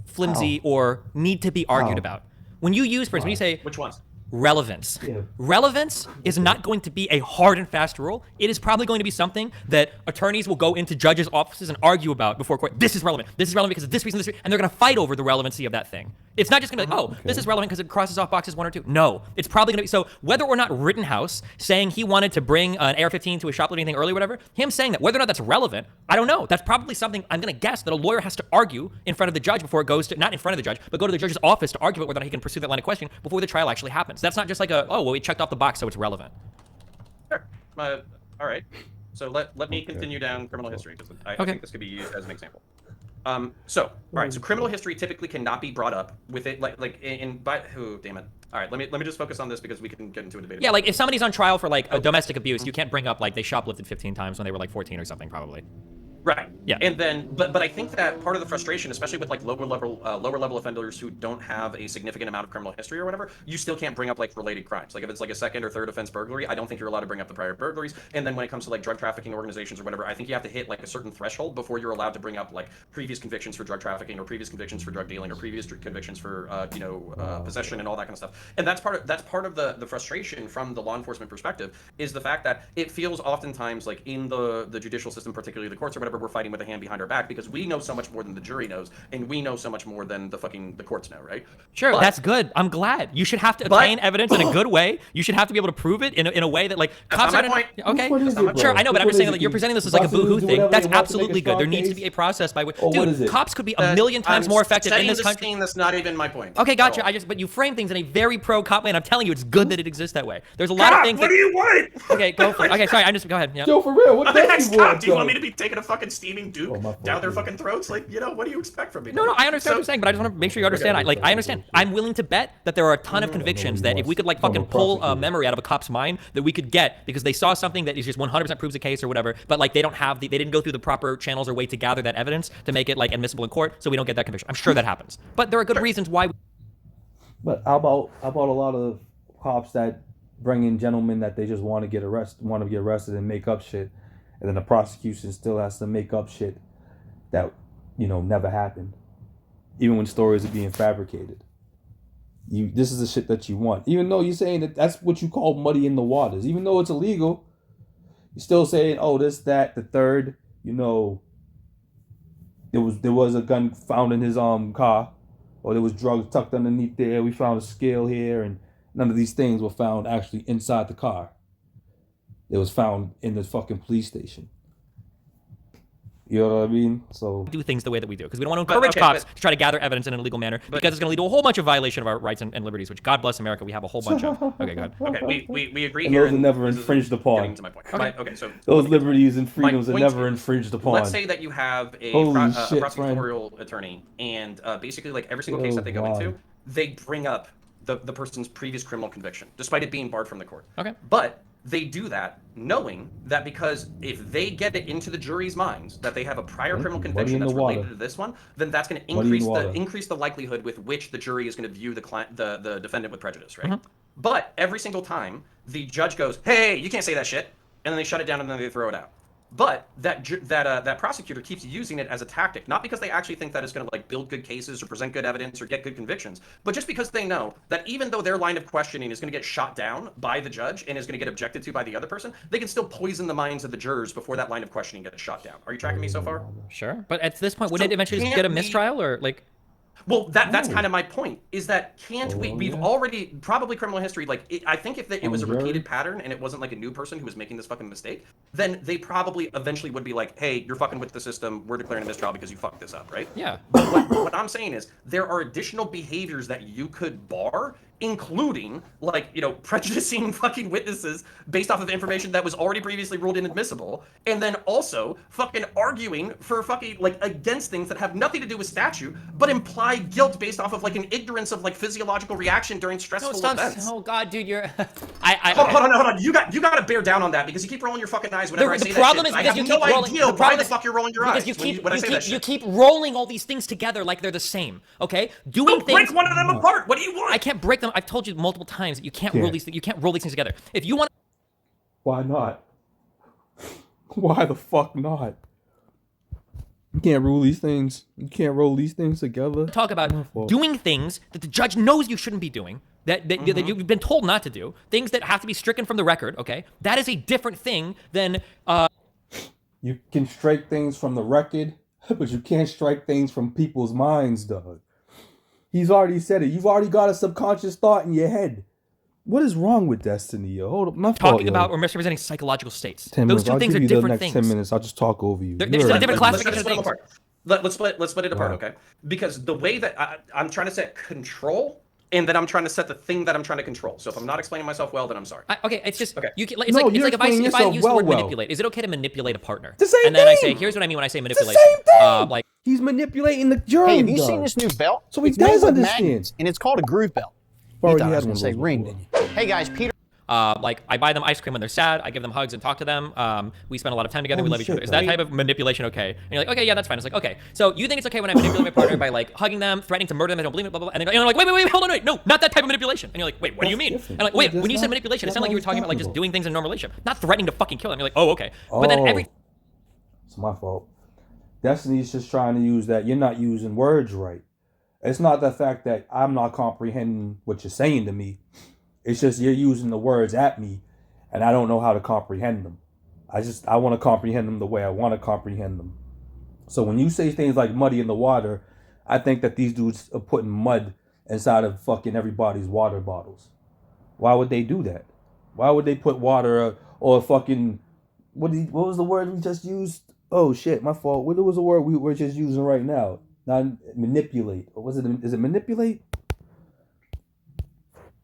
flimsy or need to be argued about. When you use, for instance, when you say Which ones? relevance. Yeah. Relevance is not going to be a hard and fast rule. It is probably going to be something that attorneys will go into judges' offices and argue about before court. This is relevant. This is relevant because of this reason, and they're going to fight over the relevancy of that thing. It's not just going to be like, this is relevant because it crosses off boxes 1 or 2. No, it's probably going to be, so whether or not Rittenhouse saying he wanted to bring an AR-15 to a shoplifting thing early or whatever, him saying that, whether or not that's relevant, I don't know. That's probably something I'm going to guess that a lawyer has to argue in front of the judge before it goes to, not in front of the judge, but go to the judge's office to argue about whether or not he can pursue that line of questioning before the trial actually happens. That's not just like we checked off the box, so it's relevant. Sure. All right. So let me continue down criminal history because I think this could be used as an example. All right. So criminal history typically cannot be brought up with it damn it. All right. Let me just focus on this because we can get into a debate. Yeah, like if somebody's on trial for like a domestic abuse, you can't bring up like they shoplifted 15 times when they were like 14 or something, probably. Right. Yeah. And then, but I think that part of the frustration, especially with like lower level offenders who don't have a significant amount of criminal history or whatever, you still can't bring up like related crimes. Like if it's like a second or third offense burglary, I don't think you're allowed to bring up the prior burglaries. And then when it comes to like drug trafficking organizations or whatever, I think you have to hit like a certain threshold before you're allowed to bring up like previous convictions for drug trafficking or previous convictions for drug dealing or previous convictions for possession and all that kind of stuff. And that's part of the frustration from the law enforcement perspective is the fact that it feels oftentimes like in the judicial system, particularly the courts or whatever, we're fighting with a hand behind our back because we know so much more than the jury knows, and we know so much more than the courts know, right? Sure, that's good. I'm glad. You should have to obtain evidence in a good way. You should have to be able to prove it in a way that like cops not are my point. okay. What is it, bro? Sure, I know, but I'm What just saying is that it? you're presenting this as like a Prosecutors boohoo do thing. whatever That's they want to make a absolutely good. strong There needs to case? be a process by which, Or what is dude, it? cops could be a million times more effective in this country. That's not even my point. Okay, gotcha. But you frame things in a very pro cop way, and I'm telling you, it's good that it exists that way. There's a lot of things. What do you want? Okay, go for it. Okay, sorry. Go ahead. Yeah. Joe, for real, what I'm the does next he want? cop. Do you want though? me to be taking a fucking steaming Duke my fault, down their dude. fucking throats? Like, what do you expect from me? No, I understand what you're saying, but I just want to make sure you understand. I understand. I'm willing to bet that there are a ton of convictions that if we could like fucking pull a memory out of a cop's mind that we could get because they saw something that is just 100% proves a case or whatever, but like they didn't go through the proper channels or way to gather that evidence to make it like admissible in court, so we don't get that conviction. I'm sure that happens, but there are good reasons why. But how about a lot of cops that bring in gentlemen that they just want to get arrested and make up shit, and then the prosecution still has to make up shit that never happened, even when stories are being fabricated. This is the shit that you want, even though you're saying that that's what you call muddy in the waters, even though it's illegal. You're still saying, oh, this, that, the third. There was a gun found in his car, or there was drugs tucked underneath there. We found a scale here, and none of these things were found actually inside the car. It was found in the fucking police station. You know what I mean? So do things the way that we do because we don't want to encourage cops to try to gather evidence in an illegal manner because it's going to lead to a whole bunch of violation of our rights and liberties, which God bless America, we have a whole bunch of. Okay, go ahead. Okay, we agree and here. those are never infringed upon. Getting to my point. Okay, so those liberties and freedoms are point never is, infringed upon. Let's say that you have a prosecutorial attorney, and basically, like every single case that they go into, they bring up the person's previous criminal conviction, despite it being barred from the court. Okay. But They do that knowing that because if they get it into the jury's minds that they have a prior criminal conviction that's related to this one, then that's going to increase the likelihood with which the jury is going to view the defendant with prejudice, right? But every single time the judge goes, "Hey, you can't say that shit," and then they shut it down and then they throw it out. But that prosecutor keeps using it as a tactic, not because they actually think that it's going to like build good cases or present good evidence or get good convictions, but just because they know that even though their line of questioning is going to get shot down by the judge and is going to get objected to by the other person, they can still poison the minds of the jurors before that line of questioning gets shot down. Are you tracking me so far? Sure. But at this point, wouldn't it eventually just get a mistrial or like? Well, that's kind of my point, is that we've already, probably criminal history, like, I think if it was a repeated pattern and it wasn't like a new person who was making this fucking mistake, then they probably eventually would be like, hey, you're fucking with the system, we're declaring a mistrial because you fucked this up, right? Yeah. But what I'm saying is, there are additional behaviors that you could bar, including, like, you know, prejudicing fucking witnesses based off of information that was already previously ruled inadmissible, and then also fucking arguing for fucking, like, against things that have nothing to do with statute, but imply guilt based off of, like, an ignorance of, like, physiological reaction during stressful events. Oh, God, dude, you're... Hold on. You got to bear down on that, because you keep rolling your fucking eyes whenever I say that shit. The problem is because you keep rolling... why the fuck you're rolling your eyes when I say that shit. You keep rolling all these things together like they're the same, okay? Don't break one of them apart. What do you want? I can't break them. I've told you multiple times that you can't roll these things. You can't roll these things together. If you want, why not? Why the fuck not? You can't rule these things. You can't roll these things together. Talk about doing things that the judge knows you shouldn't be doing, that you've been told not to do, things that have to be stricken from the record. Okay, that is a different thing than. You can strike things from the record, but you can't strike things from people's minds, dog. He's already said it. You've already got a subconscious thought in your head. What is wrong with Destiny, yo? Hold up, my fault, talking about or misrepresenting psychological states. 10 Those minutes. two I'll things give are you the different next things. 10 minutes. I'll just talk over you. There's a different classification of things. Let's split it apart, okay? Because the way that I'm trying to set control, and then I'm trying to set the thing that I'm trying to control. So if I'm not explaining myself well, then I'm sorry. Okay, it's just okay. It's like if I use the word manipulate, is it okay to manipulate a partner? The same and then thing. I say, here's what I mean when I say manipulation. It's the same thing. Like he's manipulating the jury. Hey, have you seen this new belt? So he it's does made with understand. magnets, and it's called a groove belt. You thought I was going to say ring, didn't you? Hey guys, Peter. Like I buy them ice cream when they're sad. I give them hugs and talk to them. We spend a lot of time together. We love each other. Is that type of manipulation okay? And you're like, okay, yeah, that's fine. It's like, okay, so you think it's okay when I manipulate my partner by like hugging them, threatening to murder them, I don't believe it, blah blah blah. And they're like, wait, hold on, wait, no, not that type of manipulation. And you're like, wait, what do you mean? And like, wait, when you said manipulation, it sounded like you were talking about like just doing things in a normal relationship, not threatening to fucking kill them. You're like, oh, okay. But then it's my fault. Destiny's just trying to use that. You're not using words right. It's not the fact that I'm not comprehending what you're saying to me. It's just you're using the words at me, and I don't know how to comprehend them. I want to comprehend them the way I want to comprehend them. So when you say things like muddy in the water, I think that these dudes are putting mud inside of fucking everybody's water bottles. Why would they do that? Why would they put water or fucking... What was the word we just used? Oh shit, my fault. What was the word we were just using right now? Not manipulate. Or was it? Is it manipulate?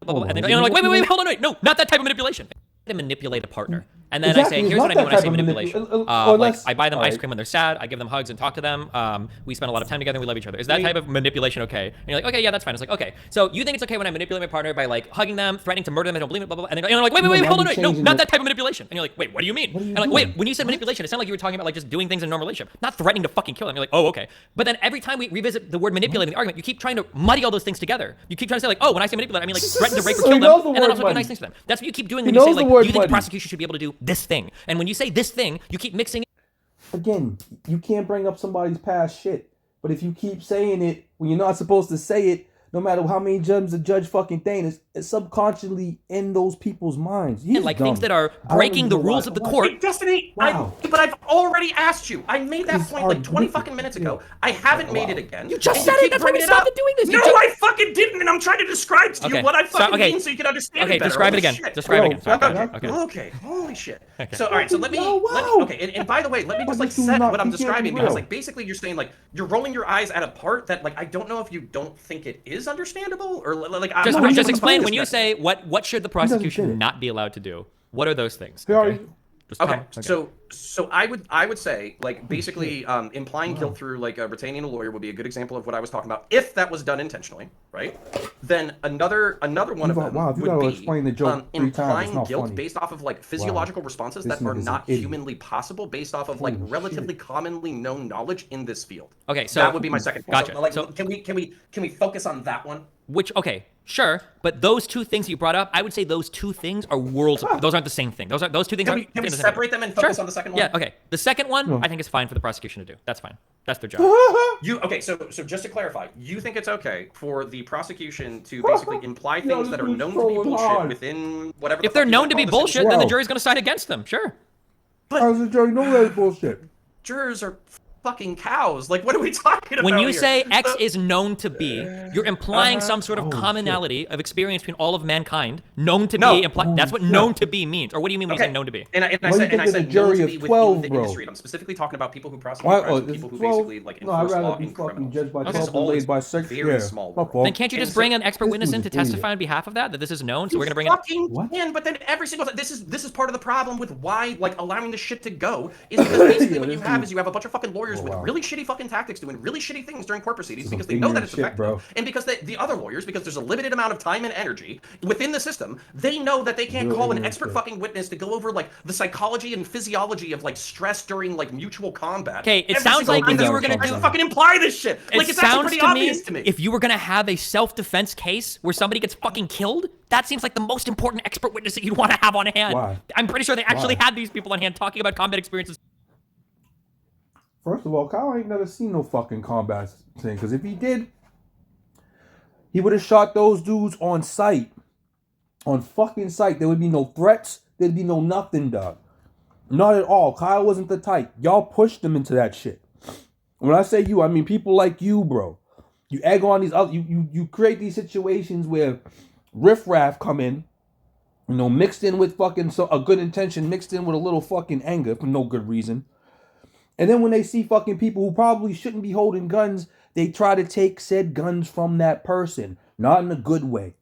And then you're like, wait, hold on, wait, no, not that type of manipulation. To manipulate a partner. And then I say, here's what I mean when I say manipulation. Like I buy them ice cream when they're sad. I give them hugs and talk to them. We spend a lot of time together and we love each other. Is that type of manipulation okay? And you're like, okay, yeah, that's fine. It's like, okay, so you think it's okay when I manipulate my partner by like hugging them, threatening to murder them, I don't believe it, blah, blah, blah. And then you're like, wait, hold on, wait, no, not that type of manipulation. And you're like, wait, what do you mean? And like, wait, when you said manipulation, it sounded like you were talking about like just doing things in a normal relationship, not threatening to fucking kill them. You're like, oh, okay. But then every time we revisit the word manipulate in the argument, you keep trying to muddy all those things together. You keep trying to say like, oh, when I say manipulate, I mean like threaten to rape or kill them, and then also do nice things to them. That's what you keep doing when you say like, you think the prosecution should be able to do this thing. And when you say this thing, you keep mixing it. Again, you can't bring up somebody's past shit. But if you keep saying it when you're not supposed to say it, no matter how many times the judge fucking thing, it's subconsciously in those people's minds. And like things that are breaking the rules of the court. Hey, Destiny, but I've already asked you. I made that point like 20 fucking minutes ago. I haven't made it again. You just said it. That's why we stopped doing this. No, I fucking didn't, and I'm trying to describe to you what I fucking mean so you can understand it better. Describe it again. Describe it again. Okay. Holy shit. So, all right, so let me okay, and by the way, let me just like set what I'm describing, because like basically you're saying like you're rolling your eyes at a part that like I don't know if you don't think it is understandable or like just explain when you say what should the prosecution not be allowed to do? What are those things? Okay? Okay, so I would say, like, basically implying guilt through like retaining a lawyer would be a good example of what I was talking about if that was done intentionally, right? Then another one of them would be explain the joke 3 times, implying guilt based off of like physiological responses that are not humanly possible based off of like relatively commonly known knowledge in this field. Okay, so that would be my second. Gotcha. So, like, So can we focus on that one? Okay, sure, but those two things you brought up, I would say those two things are worlds. Those aren't the same thing. Those two things aren't. Can we separate them and focus on the second one? Yeah. Okay. The second one, I think is fine for the prosecution to do. That's fine. That's their job. So just to clarify, you think it's okay for the prosecution to basically imply things that are known to be bullshit within whatever. If they're known to be bullshit, then the jury's going to side against them. Sure. But how's the jury know that's bullshit? Jurors are fucking cows. Like, what are we talking about? When you here? say X is known to be, you're implying some sort of commonality of experience between all of mankind. Known to be implied. That's what known to be means. Or what do you mean when you say known to be? And I said known to be within the industry. I'm specifically talking about people who prosecute crimes, people who basically like enforce law and criminals. Judged by 12 and laid by 6. Very small. Then can't you just bring an expert witness in to testify on behalf of that this is known? So we're gonna bring in. But then every single time, this is part of the problem with why like allowing this shit to go is because basically what you have is you have a bunch of fucking lawyers with really shitty fucking tactics doing really shitty things during court proceedings because they know that it's effective, and because the other lawyers, because there's a limited amount of time and energy within the system, they know that they can't call an expert fucking witness to go over like the psychology and physiology of like stress during like mutual combat. Okay, it sounds like if you were gonna fucking imply this shit. Like, it's actually pretty obvious to me. If you were gonna have a self-defense case where somebody gets fucking killed, that seems like the most important expert witness that you'd want to have on hand. Why? I'm pretty sure they actually had these people on hand talking about combat experiences. First of all, Kyle ain't never seen no fucking combat thing. Because if he did, he would have shot those dudes on sight. On fucking sight. There would be no threats. There'd be no nothing, dog. Not at all. Kyle wasn't the type. Y'all pushed him into that shit. When I say you, I mean people like you, bro. You egg on these other... You create these situations where riffraff come in, you know, mixed in with fucking a good intention, mixed in with a little fucking anger for no good reason. And then when they see fucking people who probably shouldn't be holding guns, they try to take said guns from that person. Not in a good way.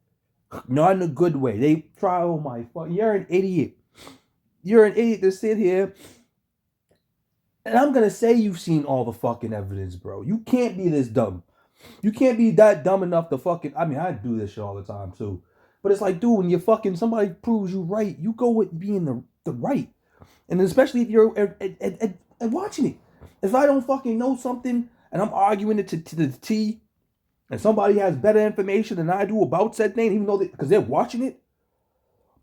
Not in a good way. They try, oh my fuck, you're an idiot. You're an idiot to sit here. And I'm going to say you've seen all the fucking evidence, bro. You can't be this dumb. You can't be that dumb enough to fucking, I mean, I do this shit all the time too. But it's like, dude, when you fucking, somebody proves you right, you go with being the right. And especially if you're and watching it. If I don't fucking know something and I'm arguing it to the T, and somebody has better information than I do about said thing, even though because they're watching it,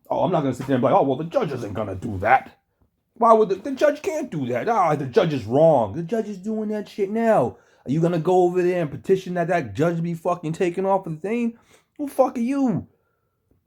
oh, I'm not gonna sit there and be like, oh well, the judge isn't gonna do that. Why would the judge can't do that? The judge is wrong. The judge is doing that shit now. Are you gonna go over there and petition that judge be fucking taken off of the thing? Who the fuck are you?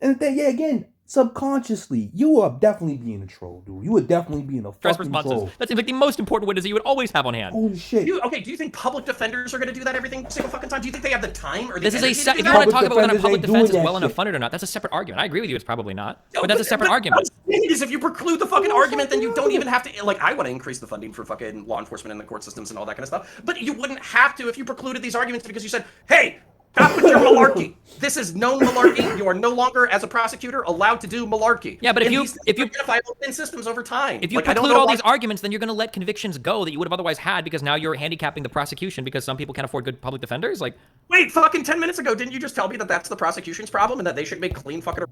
And then, yeah, again, subconsciously, you are definitely being a troll, dude. You are definitely being a fucking troll. That seems like the most important witness that you would always have on hand. Holy shit. Do you think public defenders are going to do that every single fucking time? Do you think they have the time or the This is energy to do if you that? want to talk about whether public defense is well shit. enough funded or not, that's a separate argument. I agree with you, it's probably not. But that's a separate argument. What's neat is if you preclude the fucking argument, then you don't even have to, like, I want to increase the funding for fucking law enforcement and the court systems and all that kind of stuff, but you wouldn't have to if you precluded these arguments because you said, hey, stop with your malarkey. This is known malarkey. You are no longer, as a prosecutor, allowed to do malarkey. Yeah, but if you identify within systems over time, if you preclude all these arguments, then you're going to let convictions go that you would have otherwise had because now you're handicapping the prosecution because some people can't afford good public defenders. Like, wait, fucking 10 minutes ago, didn't you just tell me that that's the prosecution's problem and that they should make clean fucking?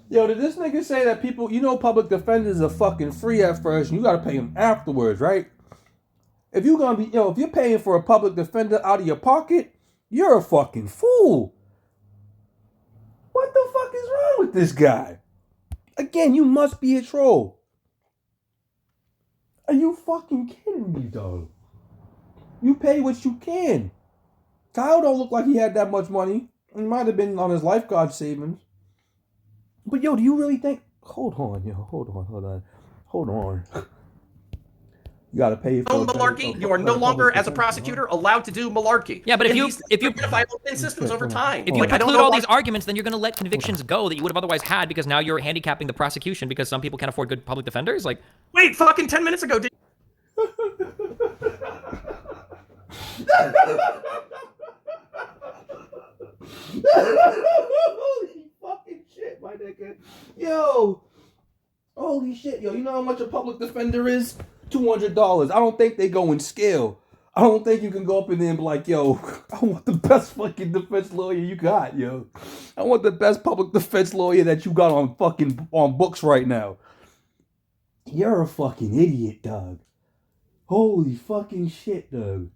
Yo, did this nigga say that people, you know, public defenders are fucking free at first, and you gotta pay them afterwards, right? If you're gonna be, if you're paying for a public defender out of your pocket, you're a fucking fool. What the fuck is wrong with this guy? Again, you must be a troll. Are you fucking kidding me, dog? You pay what you can. Kyle don't look like he had that much money. He might have been on his lifeguard savings. But yo, do you really think... Hold on. You gotta pay for malarkey. You are no longer, as a prosecutor, allowed to do malarkey. Yeah, but if you identify within systems over time, if you preclude all these arguments, then you're going to let convictions go that you would have otherwise had because now you're handicapping the prosecution because some people can't afford good public defenders. Like, wait, fucking 10 minutes ago, did. Holy fucking shit, my nigga. Yo. holy shit, yo, you know how much a public defender is? $200. I don't think they go in scale. I don't think you can go up in there and be like, yo, I want the best fucking defense lawyer you got, yo. I want the best public defense lawyer that you got on books right now. You're a fucking idiot, dog. Holy fucking shit, dog.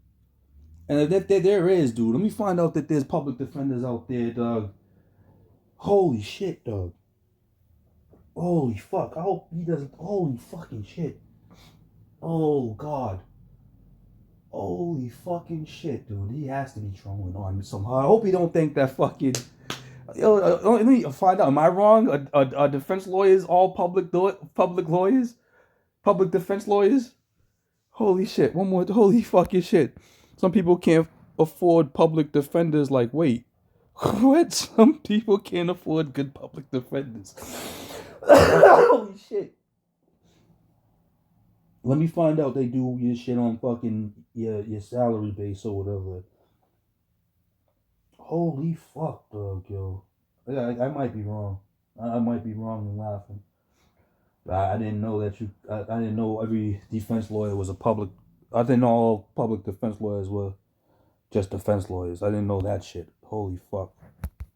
And if there is, dude, let me find out that there's public defenders out there, dog. Holy shit, dog. Holy fuck. I hope he doesn't. Holy fucking shit. Oh, God. Holy fucking shit, dude. He has to be trolling on me somehow. I hope he don't think that fucking... Yo, let me find out. Am I wrong? Are defense lawyers all public lawyers? Public defense lawyers? Holy shit. One more. Holy fucking shit. Some people can't afford public defenders. Like, wait. What? Some people can't afford good public defenders. Holy shit. Let me find out they do your shit on fucking your salary base or whatever. Holy fuck, dog, yo. I might be wrong. I might be wrong and laughing. But I didn't know that I didn't know every defense lawyer was a public... I didn't know all public defense lawyers were just defense lawyers. I didn't know that shit. Holy fuck.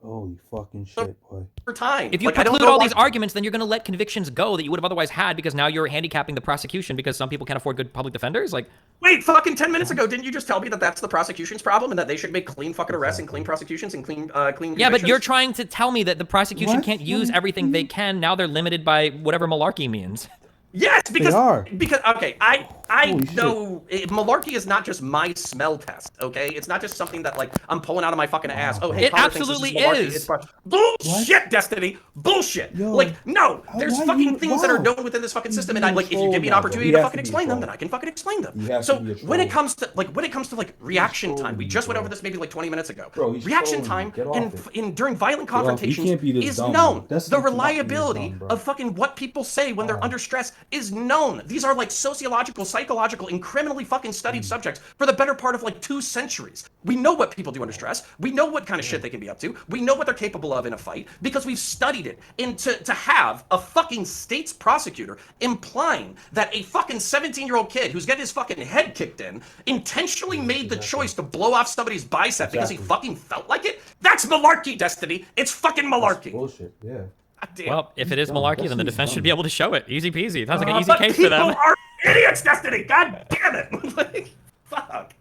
Holy fucking shit, boy. For time. If you preclude all these arguments, then you're going to let convictions go that you would have otherwise had because now you're handicapping the prosecution because some people can't afford good public defenders. Like, wait, fucking 10 minutes ago, didn't you just tell me that that's the prosecution's problem and that they should make clean fucking arrests and clean prosecutions and clean yeah, but you're trying to tell me that the prosecution can't use everything they can. Now they're limited by whatever malarkey means. Yes, because They are. okay, I know malarkey is not just my smell test. Okay, it's not just something that like I'm pulling out of my fucking ass. Oh, hey, it Connor thinks this absolutely malarkey. is. Bullshit, Destiny. Bullshit. Yo, like no, there's why fucking you- things that are wow. known within this fucking system, You and I like if you troll give me an now, opportunity bro. to You have fucking to be a explain them, troll. then I can fucking explain them. You have So to be a when it troll. comes to reaction time, we trolling just you, went bro. over this maybe like 20 minutes ago. Bro, he's reaction trolling you. time Get off it. during violent off. You confrontations can't be this is dumb, known. bro. That's The not be this reliability dumb, bro. of fucking what people say when they're under stress is known. These are like sociological, psychological, and criminally fucking studied subjects for the better part of like 2 centuries. We know what people do under stress. We know what kind of shit they can be up to. We know what they're capable of in a fight because we've studied it. And to have a fucking state's prosecutor implying that a fucking 17-year-old kid who's getting his fucking head kicked in intentionally made the choice to blow off somebody's bicep because he fucking felt like it, that's malarkey, Destiny. It's fucking malarkey. Bullshit, yeah. God damn. Well, if it is dumb. malarkey, then the That's defense dumb. should be able to show it. Easy peasy. Sounds like an easy but case for people them. are idiots, Destiny. God damn it. Like, fuck.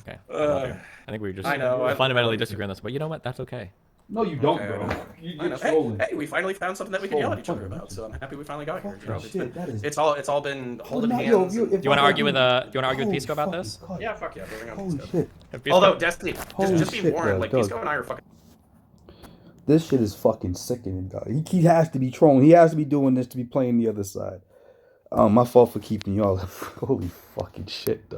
Okay. I think we just I know, fundamentally disagree on this, but you know what? That's okay. No, you don't, Okay, bro. I know. You're I know. trolling. Hey, we finally found something that we can yell at each other Trolling. about. So I'm happy we finally got here. You Fucking know, it's shit, that is- it's all been holding Well, no, hands. yo, Do you want to argue with Pisco about this? Yeah, fuck yeah. Bring it on. Holy Let's go. shit. If Pisco- Although Destiny, Holy just be shit, warned, Doug, like Doug. Pisco and I are fucking. This shit is fucking sickening, dog. He has to be trolling. He has to be doing this to be playing the other side. My fault for keeping y'all. Holy fucking shit, dog.